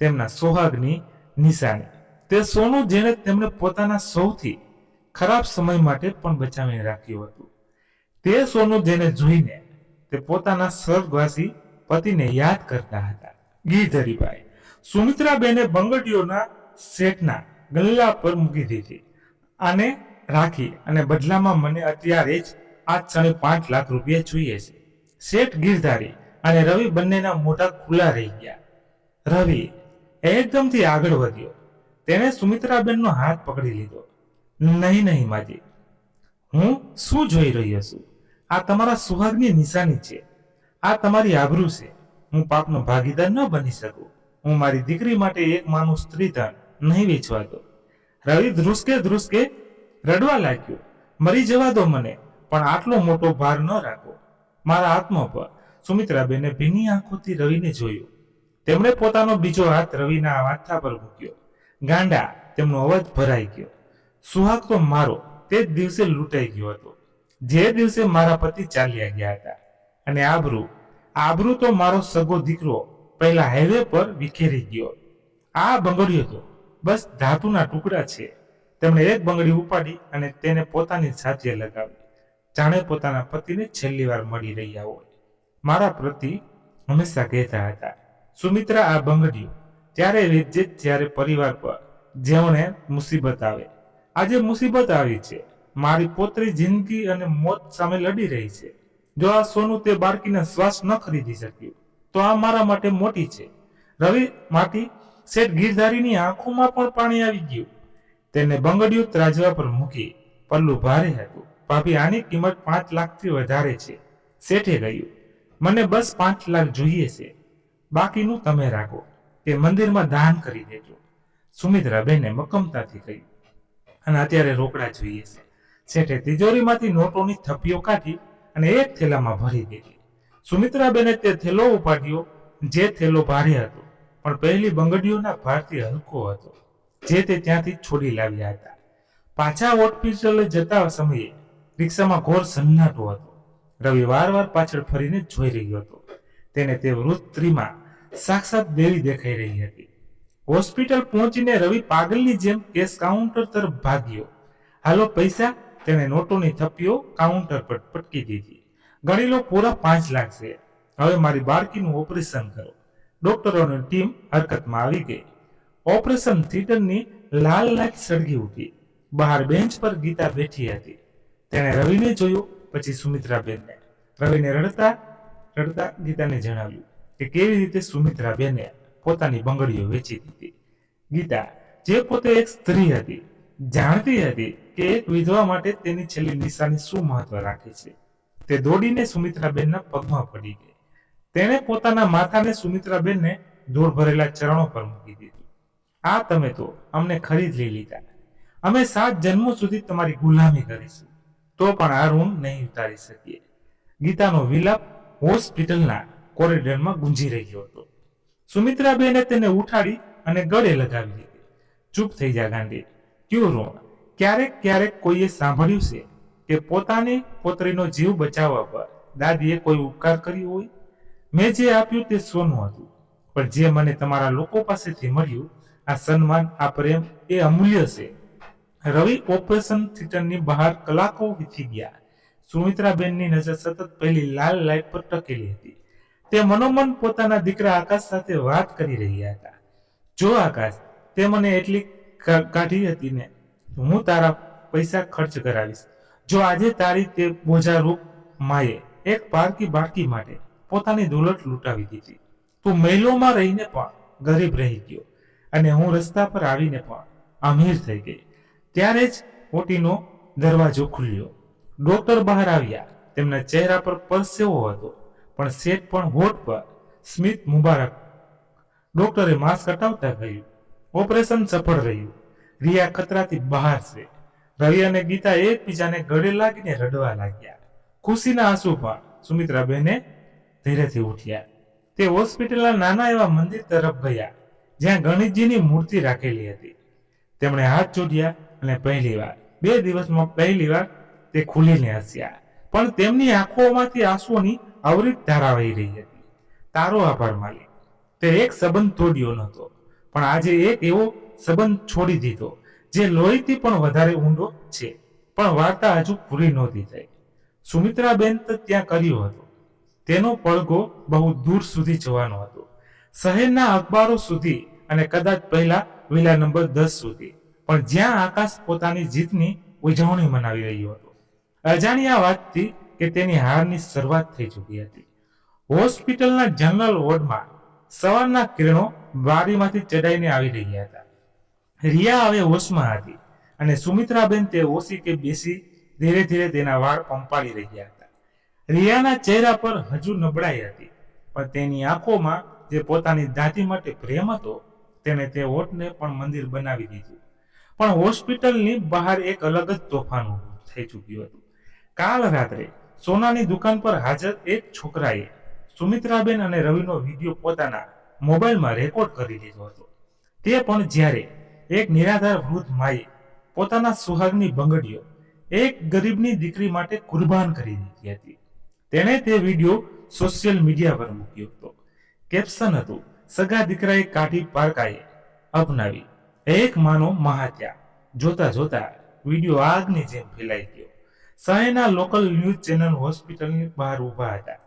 તેમના સોહાગની નિશાની, તે સોનું જેને તેમણે પોતાના સૌથી ખરાબ સમય માટે પણ બચાવીને રાખ્યું હતું, તે સોનું જેને જોઈને તે પોતાના સ્વર્ગવાસી પતિને યાદ કરતા હતા. ગિરધરીભાઈ, સુમિત્રાબેને બંગડીઓના શેઠના ગલ્લા પર મૂકી દીધી. આને રાખી અને બદલામાં મને અત્યારે જ આ ક્ષણે 5 લાખ રૂપિયા જોઈએ છે. શેઠ ગિરધારી અને રવિ બંનેના મોઢા ખુલ્લા રહી ગયા. રવિ એકદમથી આગળ વધ્યો. તેણે સુમિત્રાબેનનો હાથ પકડી લીધો. નહીં નહીં માજી, હું શું જોઈ રહ્યો છું? આ તમારા સુહાગની નિશાની છે, આ તમારી આબરૂ છે. હું પાપનો ભાગીદાર ન બની શકું. હું મારી દીકરી માટે એક માનું સ્ત્રીધન નહીં વેચવા દો. રવિ ધ્રુસકે રડવા લાગ્યો. મરી જવા દો મને, પણ આટલો મોટો ભાર ન રાખો મારા આત્મા પર. સુમિત્રાબેને ભીની આંખોથી રવિને જોયો. તેમણે પોતાનો બીજો હાથ રવિના માથા પર મૂક્યો. ગાંડા, તેમનો અવાજ ભરાઈ ગયો. સુહાગ તો મારો તે જ દિવસે લૂંટાઈ ગયો હતો, જે દિવસે મારા પતિ ચાલ્યા ગયા હતા. અને આબરૂ તો મારો સગો દીકરો પહેલા હાઈવે પર વિખેરી ગયો. આ બંગડીઓ તો બસ ધાતુના ટુકડા છે. તેમણે એક બંગડી ઉપાડી અને તેને પોતાની સાથે લગાવી, જાણે પોતાના પતિને છેલ્લી વાર મળી રહ્યા હોય. મારા પ્રતિ હંમેશા કહેતા હતા, સુમિત્રા, આ બંગડીઓ ત્યારે વેચજે જ્યારે પરિવાર પર જેવણે મુસીબત આવે. આજે મુસીબત આવી છે. મારી પોતરી જિંદગી અને મોત સામે લડી રહી છે. જો આ સોનું તે બાળકીને શ્વાસ ન ખરીદી શક્યું તો આ મારા માટે મોટી છે. રવિ માટી શેઠ ગિરધારીની આંખોમાં પણ પાણી આવી ગયું. તેને બંગડીઓ ત્રાજવા પર મૂકી. પલ્લું ભારે હતું. ભાભી, આની કિંમત 5 લાખથી વધારે છે. શેઠે કહ્યું, મને બસ 5 લાખ જોઈએ છે, બાકીનું તમે રાખો, તે મંદિરમાં દાન કરી દેજો. સુમિત્રાબેને મક્કમતાથી કહ્યું, અને અત્યારે રોકડા જોઈએ છે. શેઠે તિજોરીમાંથી નોટોની થપ્પીઓ કાઢી અને એક થેલામાં ભરી દીધી. સુમિત્રાબેને તે થેલો ઉપાડ્યો, જે થેલો ભારે હતો પણ પહેલી બંગડીઓના ભારથી હલકો હતો, જે તે ત્યાંથી છોડી લાવ્યા હતા. પાછા હોસ્પિટલે જતા સમયે રિક્ષામાં ઘોર સન્નાટો હતો. રવિ વારવાર પાછળ ફરીને જોઈ રહ્યો હતો. તેને તે વૃદ્ધ સ્ત્રીમાં સાક્ષાત દેવી દેખાઈ રહી હતી. હોસ્પિટલ પહોંચીને રવિ પાગલની જેમ કેશ કાઉન્ટર તરફ ભાગ્યો. હાલો પૈસા. તેને નોટોની થપ્પીઓ કાઉન્ટર પર પટકી દીધી. ગણી લો, પૂરા 5 લાખ છે. હવે મારી બાળકીનું ઓપરેશન કરો. ડોક્ટરોની ટીમ હરકતમાં આવી ગઈ. ઓપરેશન થિયેટરની લાલ લાઈટ સળગી ઉઠી. બહાર બેન્ચ પર ગીતા બેઠી હતી. તેણે રવિને જોયું, પછી સુમિત્રાબેનને. રવિને રડતા ગીતાને જણાવ્યું કે કેવી રીતે સુમિત્રાબેને પોતાની બંગડીઓ વેચી દીધી. ગીતા, જે પોતે એક સ્ત્રી હતી, જાણતી હતી કે એક વિધવા માટે તેની છેલ્લી નિશાની શું મહત્વ રાખે છે, તે દોડીને સુમિત્રાબેનના પગમાં પડી ગઈ. તેણે પોતાના માથાને સુમિત્રાબેનને ધૂળ ભરેલા ચરણો પર મૂકી દીધું. આ તમે તો અમને ખરીદી લીધા. અમે 7 જન્મો સુધી તમારી ગુલામી કરીશું, તો પણ આ ઋણ નહીં ઉતારી શકીએ. ગીતાનો વિલાપ હોસ્પિટલના કોરિડોરમાં ગુંજી રહ્યો હતો. સુમિત્રાબેને તેને ઉઠાડી અને ગળે લગાવી દીધી. ચૂપ થઈ જા ગાંડી, ક્યું ઋણ? ક્યારેક કોઈએ સાંભળ્યું છે કે પોતાની પોતરીનો જીવ બચાવવા પર દાદીએ કોઈ ઉપકાર કર્યો હોય? મેં જે આપ્યું તે સોનું હતું, પણ જે મને તમારા લોકો પાસેથી મળ્યું, આ સન્માન, આ પ્રેમ, એ અમૂલ્ય છે. રવિ ઓપરેશન થિયેટરની બહાર કલાકો વીતી ગયા. સુમિત્રાબેનની નજર સતત પહેલી લાલ લાઈટ પર ટકેલી હતી. તે મનોમન પોતાના દીકરા આકાશ સાથે વાત કરી રહ્યા હતા. જો આકાશ, તે મને એટલી કાઢી હતી ને, હું તારા પૈસા ખર્ચ કરાવીશ. જો આજે તારી તે બોજારૂપ માએ એક પારકી બાળકી માટે પોતાની દોલત લૂંટાવી દીધી, તું મહેલોમાં રહીને પણ ગરીબ રહી ગયો અને હું રસ્તા પર આવીને પણ અમીર થઈ ગઈ. ત્યારે જ ઓટીનો દરવાજો ખુલ્યો. ડોક્ટર બહાર આવ્યા. તેમના ચહેરા પર પરસેવો હતો, પણ શેઠ પણ હોઠ પર સ્મિત મુબારક. ડોક્ટરે માસ્ક હટાવતા કહ્યું, ઓપરેશન સફળ રહ્યું. રિયા ખતરાથી બહાર છે. રવિ અને ગીતા એકબીજાને ગળે લાગીને રડવા લાગ્યા. ખુશીના આંસુ પણ. સુમિત્રાબેને ધીરેથી ઉઠ્યા. તે હોસ્પિટલના નાના એવા મંદિર તરફ ગયા, જ્યાં ગણેશજીની મૂર્તિ રાખેલી હતી. તેમણે હાથ જોડ્યા અને પહેલીવાર, 2 દિવસમાં પહેલીવાર તે ખુલીને હસ્યા. પણ તેમની આંખોમાંથી આંસુઓની અવિરત ધારા વહી રહી હતી. તારો આભાર માલિક. તે એક સંબંધ તોડ્યો નહોતો, પણ આજે એક એવો સંબંધ છોડી દીધો જે લોહીથી પણ વધારે ઊંડો છે. પણ વાર્તા હજુ પૂરી નહોતી થઈ. સુમિત્રાબેન તો ત્યાં કર્યું હતું. તેનો પડઘો બહુ દૂર સુધી જવાનો હતો, શહેરના અખબારો સુધી અને કદાચ પહેલા વિલા નંબર 10 સુધી, પણ જ્યાં આકાશ પોતાની જીતની ઉજવણી મનાવી રહ્યો હતો. અજાણ્યા વાતથી કે તેની હારની શરૂઆત થઈ ચૂકી હતી. હોસ્પિટલના જનરલ વોર્ડમાં સવારના કિરણો બારીમાંથી ચડાઈને આવી રહ્યા હતા. રિયા હવે હોશમાં હતી અને સુમિત્રાબેન તે ઓછી કે બેસી ધીરે ધીરે તેના વાળ પંપાળી રહ્યા હતા. રિયાના ચહેરા પર હજુ નબળાઈ હતી, પણ તેની આંખોમાં જે પોતાની દાદી માટે પ્રેમ હતો તેણે તે ઓટને પણ મંદિર બનાવી દીધું. પણ હોસ્પિટલની બહાર એક અલગ જ તોફાન ઊભું થઈ ચૂક્યું હતું. કાલ રાત્રે સોનાની દુકાન પર હાજર એક છોકરાએ સુમિત્રાબેન અને રવિનો વિડીયો પોતાના મોબાઈલમાં રેકોર્ડ કરી લીધો હતો. તે પણ જ્યારે એક નિરાધાર વૃદ્ધ માએ પોતાના સુહાગની બંગડીઓ એક ગરીબની દીકરી માટે કુરબાન કરી દીધી હતી. તેણે તે વિડીયો સોશિયલ મીડિયા પર મૂક્યો હતો. કેપ્શન હતું, સગા દીકરાએ કાઢી પારકાએ અપનાવી એક માનો મહાત્યા. જોતા જોતા વિડીયો આગની જેમ ફેલાઈ ગયો. શહેરના લોકલ ન્યૂઝ ચેનલ હોસ્પિટલની બહાર ઊભા હતા.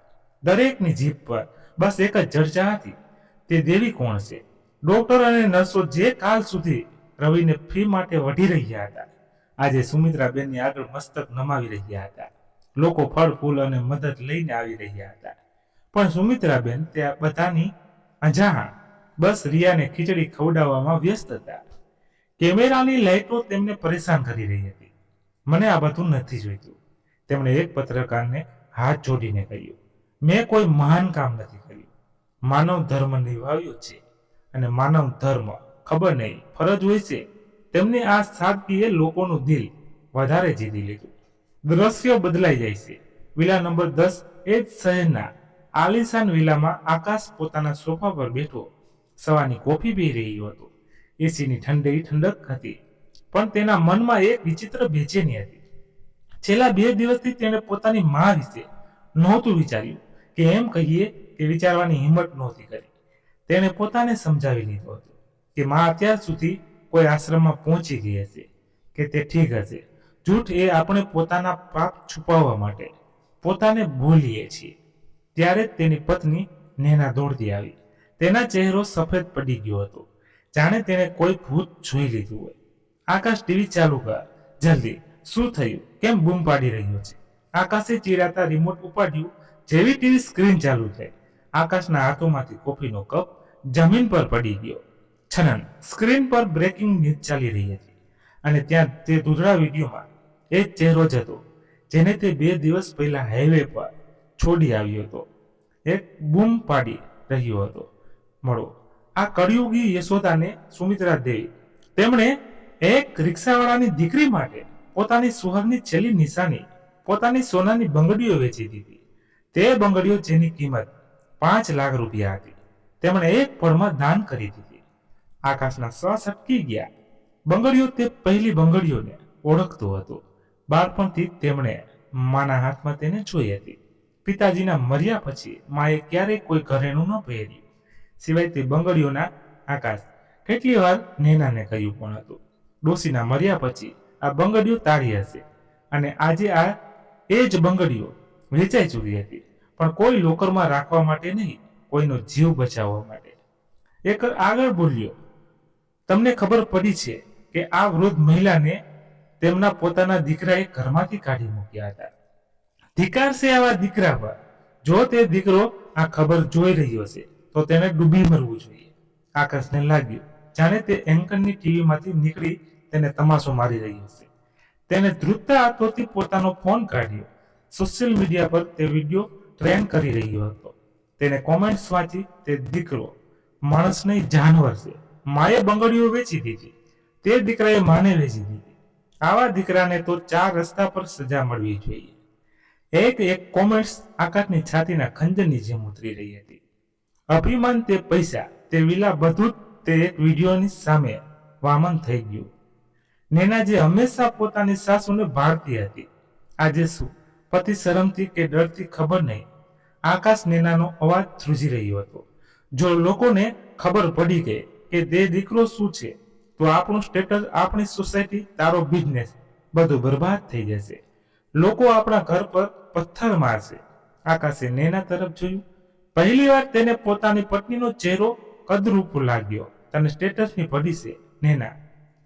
દરેકની જીભ પર બસ એક જ ચર્ચા હતી, તે દેવી કોણ છે? ડોક્ટર અને નર્સો જે કાલ સુધી રવિને ફી માટે વઢી રહ્યા હતા, આજે સુમિત્રાબેનની આગળ મસ્તક નમાવી રહ્યા હતા. લોકો ફળ ફૂલ અને મદદ લઈને આવી રહ્યા હતા, પણ સુમિત્રાબેન તે બધાની અજાણ બસ રિયાને ખીચડી ખવડાવવામાં વ્યસ્ત હતા. કેમેરાની લાઈટો તેમને પરેશાન કરી રહી હતી. મને આ બધું નથી જોઈતું, તેમણે એક પત્રકારને હાથ જોડીને કહ્યું. મેં કોઈ મહાન કામ નથી કર્યું, માનવ ધર્મ નિભાવ્યો છે, અને માનવ ધર્મ ખબર નહીં ફરજ હોય છે. તેમની આ સાદગીએ લોકોનું દિલ વધારે જીતી લીધું. દ્રશ્યો બદલાઈ જાય છે. વિલા નંબર 10 એ જ શહેરના આલિશાન વિલામાં આકાશ પોતાના સોફા પર બેઠો સવારની કોફી પી રહ્યો હતો. એસીની ઠંડી ઠંડક હતી, પણ તેના મનમાં એક વિચિત્ર બેચેની હતી. છેલ્લા 2 દિવસથી તેણે પોતાની મા વિશે નહોતું વિચાર્યું, કે એમ કહીએ કે વિચારવાની હિંમત નહોતી કરી. તેણે પોતાને સમજાવી લીધો હતો કે મા અત્યાર સુધી કોઈ આશ્રમમાં પહોંચી ગઈ હશે, કે તે ઠીક હશે. જૂઠ એ આપણે પોતાના પાપ છુપાવવા માટે પોતાને ભૂલીએ છીએ. ત્યારે તેની પત્ની નેના દોડતી આવી. તેના ચહેરો સફેદ પડી ગયો હતો, જાણે તેણે કોઈ ભૂત જોઈ લીધું હોય. આકાશ, ટીવી ચાલુ કર જલ્દી. શું થયું? કેમ બૂમ પાડી રહ્યો છે? આકાશે ચીરાતા રિમોટ ઉપાડ્યું. જેવી ટીવી સ્ક્રીન ચાલુ થઈ, આકાશના હાથોમાંથી કોફીનો કપ જમીન પર પડી ગયો. છનન. સ્ક્રીન પર બ્રેકિંગ ન્યૂઝ ચાલી રહી હતી, અને ત્યાં તે ધૂળા વિડીયોમાં એ જ ચહેરો જ હતો જેને તે 2 દિવસ પહેલા હાઈવે પર છોડી આવ્યો હતો. એક બૂમ પાડી રહ્યો હતો, મળો. આ કળિયુગી યશોદાને સુમિત્રા દેવી. તેમણે એક રિક્ષાવાળાની દીકરી માટે પોતાની સુહાગની છેલ્લી નિશાની, પોતાની સોનાની બંગડીઓ વેચી દીધી. તે બંગડીઓ જેની કિંમત 5 લાખ રૂપિયા હતી, તેમણે એક પળમાં દાન કરી દીધી. આકાશના શ્વાસ અટકી ગયા. બંગડીઓ, તે પહેલી બંગડીઓને ઓળખતો હતો. બાળપણથી તેમણે માના હાથમાં તેને જોઈ હતી. પિતાજીના મર્યા પછી માએ ક્યારેય કોઈ ઘરેણું ન પહેર્યું, સિવાય તે બંગડીઓના. આકાશ કેટલી વાર નેનાને કહ્યું પણ હતું, ડોશીના મર્યા પછી આ બંગડીઓ તાળી હશે, અને આજે આ એ જ બંગડીઓ વેચાઈ ચૂકી હતી, પણ કોઈ લોકરમાં રાખવા માટે નહીં, કોઈનો જીવ બચાવવા માટે. એક આગળ બોલ્યો, તમને ખબર પડી છે કે આ વૃદ્ધ મહિલાને તેમના પોતાના દીકરાએ ઘરમાંથી કાઢી મૂક્યા હતા. ધિક્કાર છે આવા દીકરા પર. જો તે દીકરો આ ખબર જોઈ રહ્યો છે તો તેને ડૂબી મરવું જોઈએ. આકાશને લાગ્યું જાણે તે એન્કરની ટીવીમાંથી નીકળી તેને તમાશો મારી રહ્યો છે. તેને ધ્રુજતા હાથોથી પોતાનો ફોન કાઢ્યો. સોશિયલ મીડિયા પર તે વિડીયો ટ્રેન્ડ કરી રહ્યો હતો. તેને કોમેન્ટ્સ વાંચી, તે દીકરો માણસ નહીં જાનવર છે, માએ બંગડીઓ વેચી દીધી, તે દીકરાએ માને વેચી દીધી. આવા દીકરાને તો 4 રસ્તા પર સજા મળવી જોઈએ. એક કોમેન્ટ્સ આકાશની છાતીના ખંજરની જેમ ઉતરી રહી હતી. અભિમાન, તે પૈસા, તે વિલા, બધું જ તે એક વિડીયોની સામે વામન થઈ ગયું. નેના જે હંમેશા પોતાની સાસુને ભાળતી હતી, આજે શું? પતિ શરમથી કે ડરથી ખબર નહીં, આકાશ નેનાનો અવાજ ધ્રુજી રહ્યો હતો. જો લોકોને ખબર પડી ગઈ કે તે દીકરો શું છે, તો આપણું સ્ટેટસ, આપણી સોસાયટી, તારો બિઝનેસ બધું બરબાદ થઈ જશે. લોકો આપણા ઘર પર પથ્થર મારશે. આકાશે નેના તરફ જોયું. પહેલી વાર તેને પોતાની પત્નીનો ચહેરો કદરૂપ લાગ્યો. તને સ્ટેટસની પડી છે નેના?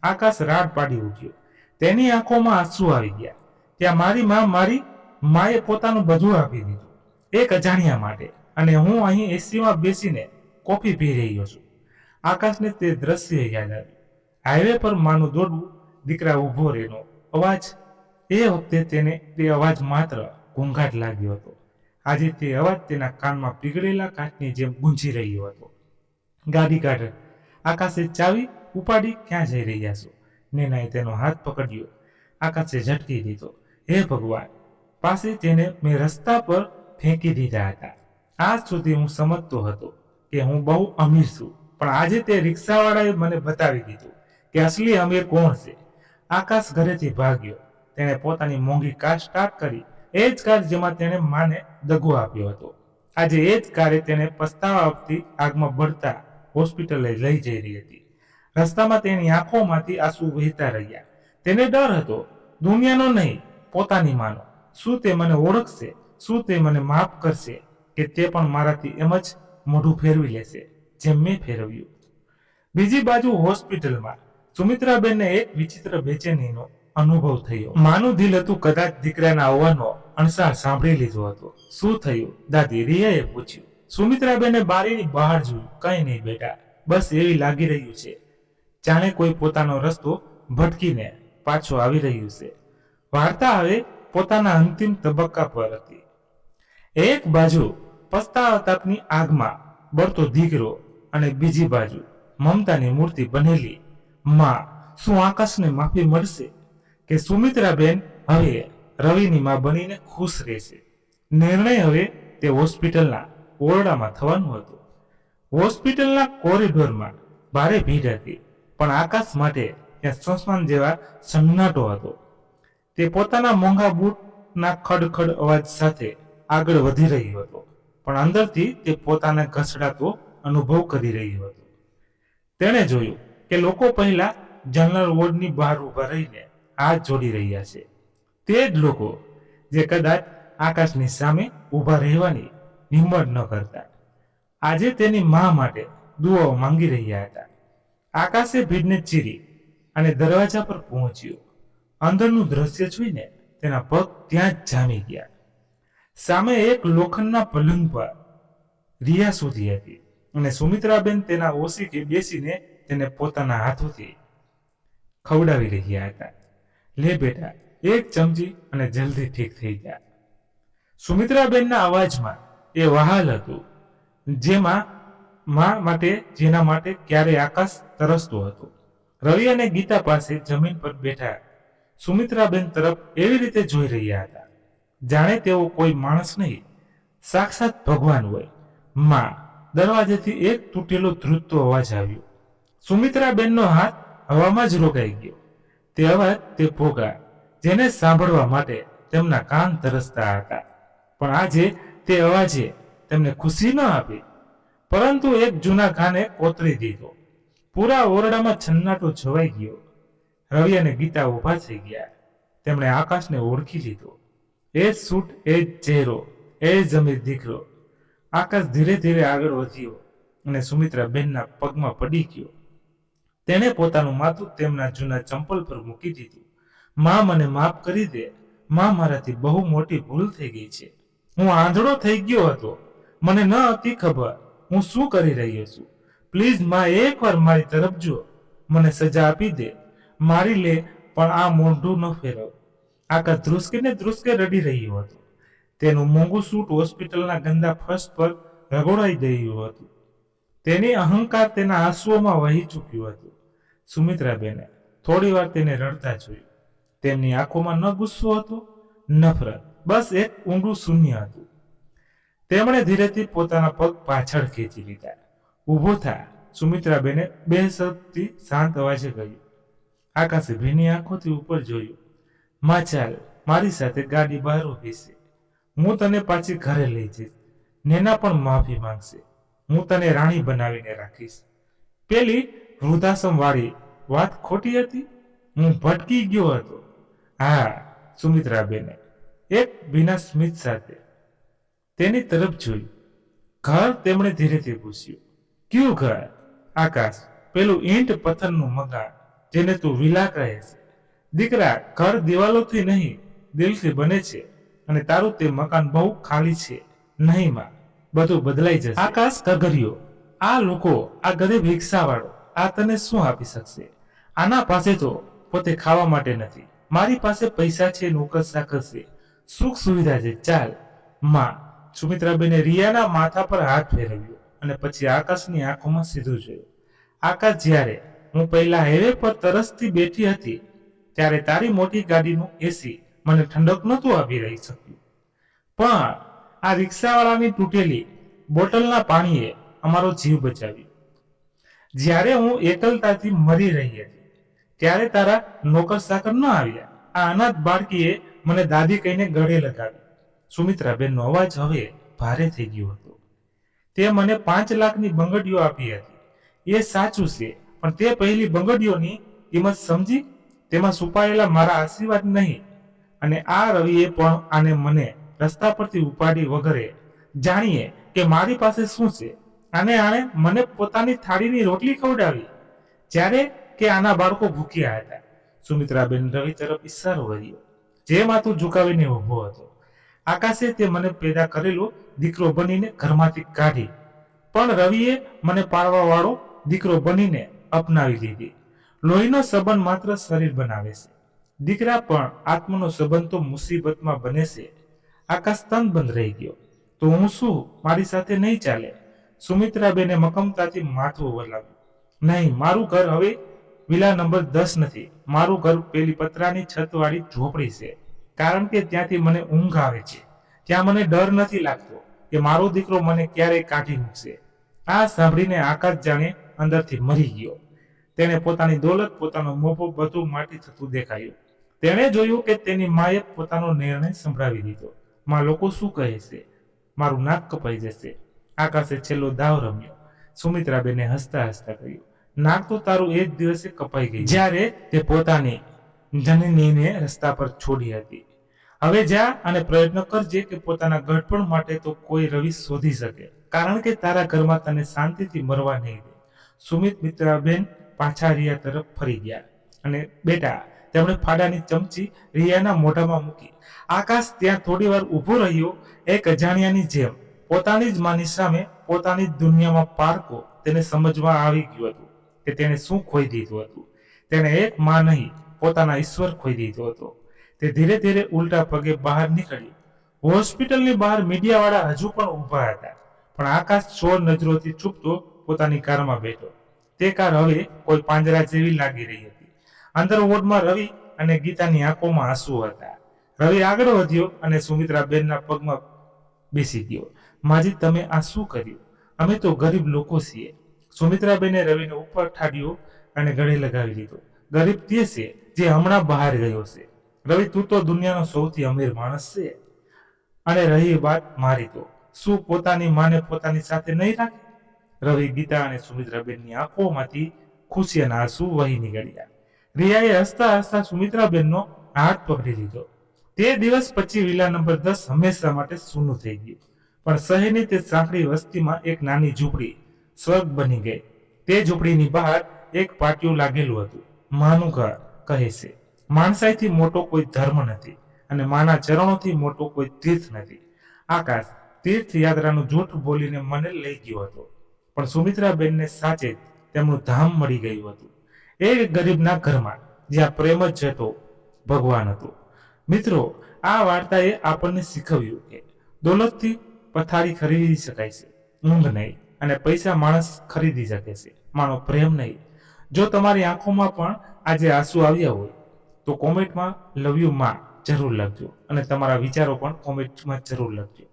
આકાશ રાડ પાડી ઉઠ્યો. તેની આંખોમાં આંસુ આવી ગયા. ત્યાં મારી માએ પોતાનું બધું આપી દીધું એક અજાણ્યા માટે, અને હું અહીં એસીમાં બેસીને કોફી પી રહ્યો છું. આકાશને તે દ્રશ્ય યાદ આવ્યું. હાઈવે પર માનું દોડવું, દીકરા ઊભો રહેનો અવાજ. એ વખતે તેને તે અવાજ માત્ર ઘોંઘાટ લાગ્યો હતો. આજે તે અવાજ તેના કાનમાં પીગળેલા કાચની જેમ ગુંજી રહ્યો હતો. ગાડી કાઢ. આકાશે ચાવી ઉપાડી. ક્યાં જઈ રહ્યા છો? નેનાએ તેનો હાથ પકડ્યો. આકાશે ઝટકી દીધો. હે ભગવાન, પાસે તેને મેં રસ્તા પર ફેંકી દીધા હતા. આજ સુધી હું સમજતો હતો કે હું બહુ અમીર છું, પણ આજે તે રિક્ષાવાળાએ મને બતાવી દીધું કે અસલી અમીર કોણ છે. આકાશ ઘરેથી ભાગ્યો. તેણે પોતાની મોંઘી કાર સ્ટાર્ટ કરી. એ જ કાર જેમાં તેણે માને દગો આપ્યો હતો. આજે એ જ કારે તેને પસ્તાવા આપતી આગમાં બળતા હોસ્પિટલે લઈ જઈ રહી હતી. રસ્તામાં તેની આંખોમાંથી આંસુ વહેતા રહ્યા. તેને ડર હતો, દુનિયાનો નહીં, પોતાની માનો. શું તે મને ઓળખશે? શું તે મને માફ કરશે? કે તે પણ મારાથી એમ જ મોઢું ફેરવી લેશે જેમ મેં ફેરવ્યું? બીજી બાજુ હોસ્પિટલમાં સુમિત્રાબેનને એક વિચિત્ર બેચેનીનો અનુભવ થયો. માનું દિલ હતું કદાચ દીકરાના આવવાનો અણસાર સાંભળી લીધો હતો. શું થયું? દાદી રિયાએ પૂછ્યું. સુમિત્રાબેને બારીની બહાર જોયું. કંઈ નહીં બેટા, બસ એવી લાગી રહ્યું છે જાણે કોઈ પોતાનો રસ્તો ભટકીને પાછો આવી રહ્યું છે. વાર્તા હવે પોતાના અંતિમ તબક્કા પર હતી. એક બાજુ પસ્તાવતાપની આગમાં બળતો દીકરો, અને બીજી બાજુ મમતાની મૂર્તિ બનેલી માં. શું આકાશને માફી મળશે કે સુમિત્રાબેન હવે રવિની માં બનીને ખુશ રહેશે? નિર્ણય હવે તે હોસ્પિટલના ઓરડામાં થવાનું હતું. હોસ્પિટલના કોરિડોરમાં ભારે ભીડ હતી, પણ આકાશ માટે ત્યાં સ્મશાન જેવા સન્નાટો હતો. તે પોતાના મોંઘા બૂટના ખડખડ અવાજ સાથે આગળ વધી રહ્યો હતો, પણ અંદરથી તે પોતાને ઘસડાતો અનુભવ કરી રહ્યો હતો. તેણે જોયું કે લોકો પહેલા જનરલ વોર્ડની બહાર ઊભા રહીને હાથ જોડી રહ્યા છે. તે જ લોકો જે કદાચ આકાશની સામે ઊભા રહેવાની હિંમત ન કરતા, આજે તેની મા માટે દુઆઓ માંગી રહ્યા હતા. આકાશે ભીડને ચીરી અને દરવાજા પર પહોંચ્યો. અંદરનું દ્રશ્ય જોઈને તેના પગ ત્યાં જ જામી ગયા. સામે એક લોખંડના પલંગ પર રિયા સૂતી હતી, અને સુમિત્રાબેન તેના ઓશીકે બેસીને તેને પોતાના હાથોથી ખવડાવી રહ્યા હતા. લે બેટા, એક ચમચી અને જલ્દી ઠીક થઈ જા. સુમિત્રાબેનના અવાજમાં એ વહાલ હતું, જેમાં મા માટે, જેના માટે ક્યારે આકાશ તરસતો હતો. રવિ અને ગીતા પાસે જમીન પર બેઠા સુમિત્રાબેન તરફ એવી રીતે જોઈ રહ્યા હતા જાણે તેઓ કોઈ માણસ નહીં, સાક્ષાત ભગવાન હોય. માં દરવાજેથી એક તૂટેલો ધ્રુજતો અવાજ આવ્યો. સુમિત્રાબેનનો હાથ હવામાં જ રોકાઈ ગયો. તે અવાજ, તે પોકાર, જેને સાંભળવા માટે તેમના કાન તરસતા હતા. પણ આજે તે અવાજે તેમને ખુશી ન આપી, પરંતુ એક જૂના ઘાને કોતરી દીધો. પૂરા ઓરડામાં છન્નાટો છવાઈ ગયો. રવિ અને ગીતા ઊભા થઈ ગયા. તેમણે આકાશને ઓળખી લીધો. એ જ સૂટ, એ જ ચહેરો, એ જ અમીર દીકરો. આકાશ ધીરે ધીરે આગળ વધ્યો અને સુમિત્રાબેનના પગમાં પડી ગયો. તેણે પોતાનું માથું તેમના જૂના ચંપલ પર મૂકી દીધું. માં, મને માફ કરી દે. માં, મારાથી બહુ મોટી ભૂલ થઈ ગઈ છે. હું આંધળો થઈ ગયો હતો. મને ન હતી ખબર હું શું કરી રહ્યો છું. પ્લીઝ માં, એકવાર મારી તરફ જો. મને સજા આપી દે. મારી લે, પણ આ મોઢું ન ફેરવ. આકાશ ધ્રુસકે રડી રહ્યો હતો. તેનું મોંઘું સૂટ હોસ્પિટલના ગંદા ફર્શ પર રગોડાઈ ગયું હતું. તેની અહંકાર તેના આંસુઓમાં વહી ચૂક્યું હતું. સુમિત્રાબેને થોડી વાર તેને રડતા જોયું. તેમની આંખોમાં ન ગુસ્સો હતો, નફરત, બસ એક ઊંડું શૂન્ય હતું. તેમણે ધીરેથી પોતાના પગ પાછળ ખેંચી લીધા. ઊભો થા, સુમિત્રાબેને બેસબથી શાંત અવાજે કહ્યું. આકાશે ભીની આંખોથી ઉપર જોયું. માં, ચાલ મારી સાથે ગાડી બહાર ઊભી છે. હું તને પાછી ઘરે લઈ જઈશ. નેના પણ માફી માંગશે. હું તને રાણી બનાવીને રાખીશ. પેલી વૃદ્ધાશ્રમ વાળી વાત ખોટી હતી. હું ભટકી ગયો હતો. હા, સુમિત્રાબેને એક ભીના સ્મિત સાથે તેની તરફ જોયું. ઘર તેમણે ધીરેથી પૂછ્યું. કયું ઘર? આકાશ, પેલું ઈંટ પથ્થરનું મકાન જેને તું વિલા કહે છે. દીકરા, ઘર દિવાલોથી નહીં દિલથી બને છે, અને તારું તે મકાન બહુ ખાલી છે. નહીં માં, બધું બદલાઈ જશે. આકાશ ગગર્યો. આ લોકો, આ ગરીબ રિક્ષાવાળો આ તને શું આપી શકશે? આના પાસે તો પોતે ખાવા માટે નથી. મારી પાસે પૈસા છે, નોકર સાકર છે, સુખ સુવિધા છે. ચાલ માં. સુમિત્રાબેને રિયાના માથા પર હાથ ફેરવ્યો અને પછી આકાશની આંખોમાં સીધું જોયું. આકાશ, જ્યારે હું પહેલા હાઈવે પર તરસથી બેઠી હતી ત્યારે તારી મોટી ગાડીનું એસી મને ઠંડક નહોતું આપી રહી શક્યું, પણ આ રિક્ષાવાળાની તૂટેલી બોટલના પાણીએ અમારો જીવ બચાવ્યો. જ્યારે હું એકલતાથી મરી રહી હતી ત્યારે તારા નોકર સાકર ન આવ્યા. આ અનાથ બાળકીએ મને દાદી કહીને ગળે લગાવી. સુમિત્રાબેનનો અવાજ હવે ભારે થઈ ગયો હતો. તે મને 5 લાખની બંગડીઓ આપી હતી. એ સાચું છે, પણ તે પહેલી બંગડીઓની કિંમત સમજી? તેમાં છુપાયેલા મારા આશીર્વાદ નહીં. અને આ રવિએ પણ આને મને રસ્તા પરથી ઉપાડી વગરે જાણીએ કે મારી પાસે શું છે. આણે મને પોતાની થાળીની રોટલી ખવડાવી જ્યારે કે આના બાળકો ભૂખ્યા હતા. સુમિત્રાબેન રવિ તરફ ઈશારો કર્યો, જે માથું ઝુકાવીને ઊભો હતો. આકાશે તે મને પેદા કરેલો દીકરો બનીને ઘરમાંથી કાઢી, પણ રવિએ મને પાળવા વાળો દીકરો બનીને અપનાવી લીધી. લોહીનો સંબંધ માત્ર શરીર બનાવે છે દીકરા, પણ આત્માનો સંબંધ તો મુસીબતમાં બને છે. આકાશ તનબંધ રહી ગયો. તો હું શું, મારી સાથે નહીં ચાલે? સુમિત્રાબેને મકમતાથી માથું વલાવ્યું. નહીં, મારું ઘર હવે વિલા નંબર 10 નથી. મારું ઘર પેલી પતરાની છતવાળી ઝોપડી છે, કારણ કે ત્યાંથી મને ઊંઘ આવે છે. ત્યાં મને ડર નથી લાગતો કે મારો દીકરો મને ક્યારેય કાઢી મૂકશે. આ સાંભળીને આકાશ જાણે અંદરથી મરી ગયો. તેને પોતાની દોલત, પોતાનો મોભો બધું માટી થતું દેખાયું. તેણે જોયું કે તેની માએ પોતાનો નિર્ણય સંભળાવી દીધો. માં, લોકો શું કહે છે? મારું નાક કપાઈ જશે. આકાશે છેલ્લો દાવ રમ્યો. સુમિત્રાબેને હસતા હસતા કહ્યું, નાક તો તારું એ જ દિવસે કપાઈ ગઈ જ્યારે તે પોતાની જનનીને રસ્તા પર છોડી હતી. હવે જા અને પ્રયત્ન કરજે કે પોતાના ઘડપણ માટે તો કોઈ રવિ શોધી શકે, કારણ કે તારા ઘરમાં તને શાંતિથી મરવા નહીં દે. સુમિત્રાબેન પાછા રિયા તરફ ફરી ગયા અને બેટા તેમણે ફાડાની ચમચી રિયાના મોઢામાં મૂકી. આકાશ ત્યાં થોડી વાર ઊભો રહ્યો, એક અજાણ્યાની જેમ. પોતાની જ માની સામે, પોતાની જ દુનિયામાં પારકો તેને સમજવા આવી ગયું હતું કે તેને શું ખોઈ દીધું હતું. તેને એક માં નહીં, પોતાના ઈશ્વર ખોઈ દીધો હતો. તે ધીરે ધીરે ઉલટા પગે બહાર નીકળ્યું. હોસ્પિટલની બહાર મીડિયાવાળા હજુ પણ ઊભા હતા, પણ આકાશ ચોર નજરોથી ચૂપતો પોતાની કારમાં બેઠો. તે કાર હવે કોઈ પાંજરા જેવી લાગી રહી હતી. અંદર વોર્ડમાં રવિ અને ગીતાની આંખોમાં આંસુ હતા. રવિ આગળ વધ્યો અને સુમિત્રાબેનના પગમાં બેસી ગયો. માજી, તમે આ શું કર્યું? અમે તો ગરીબ લોકો છીએ. સુમિત્રાબેને રવિને ઉપર ઠાડ્યો અને ગળે લગાવી લીધો. ગરીબ તે છે જે હમણાં બહાર ગયો છે. રવિ, તું તો દુનિયાનો સૌથી અમીર માણસ છે. અને રહી વાત મારી, તો શું પોતાની માને પોતાની સાથે નહીં રાખે? રવિ, ગીતા અને સુમિત્રાબેનની આંખોમાંથી ખુશીના આંસુ વહી નીકળ્યા. રિયાએ હસતા હસતા સુમિત્રાબેનનો હાથ પકડી લીધો. તે દિવસ પછી વિલા નંબર 10 હંમેશા માટે સૂનું થઈ ગયું. પણ શહેરની તે સાંકડી વસ્તીમાં એક નાની ઝૂંપડી સ્વર્ગ બની ગઈ. તે ઝૂંપડીની બહાર એક પાટિયું લાગેલું હતું. માનું ઘર કહે છે. માણસાઈથી મોટો કોઈ ધર્મ નથી, અને માના ચરણોથી મોટો કોઈ તીર્થ નથી. આકાશ તીર્થયાત્રાનું જૂઠ બોલીને મને લઈ ગયો હતો, પણ સુમિત્રાબેનને સાચે જ તેમનું ધામ મળી ગયું હતું. એ ગરીબના ઘરમાં જ્યાં પ્રેમ જ હતો, ભગવાન હતો. મિત્રો, આ વાર્તાએ આપણને શીખવ્યું કે દોલતથી પથારી ખરીદી શકાય છે, ઊંઘ નહીં. અને પૈસા માણસ ખરીદી શકે છે, માનો પ્રેમ નહીં. જો તમારી આંખોમાં પણ આજે આંસુ આવ્યા હોય તો કોમેન્ટમાં લવ યુ માં જરૂર લખજો, અને તમારા વિચારો પણ કોમેન્ટમાં જરૂર લખજો.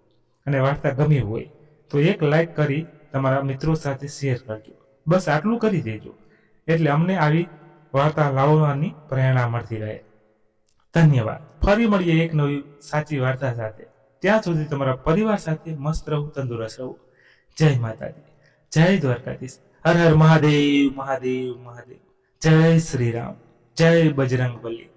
અને વાર્તા ગમી હોય તો એક લાઈક કરી તમારા મિત્રો સાથે શેર કરજો. બસ આટલું કરી દેજો, એટલે અમને આવી વાર્તા લાવવાની પ્રેરણા મળતી રહે. ધન્યવાદ. ફરી મળીએ એક નવી સાચી વાર્તા સાથે. ત્યાં સુધી તમારા પરિવાર સાથે મસ્ત રહો, તંદુરસ્ત રહો. જય માતાજી, જય દ્વારકાધીશ. હર હર મહાદેવ, મહાદેવ, મહાદેવ. જય શ્રી રામ, જય બજરંગ બલી.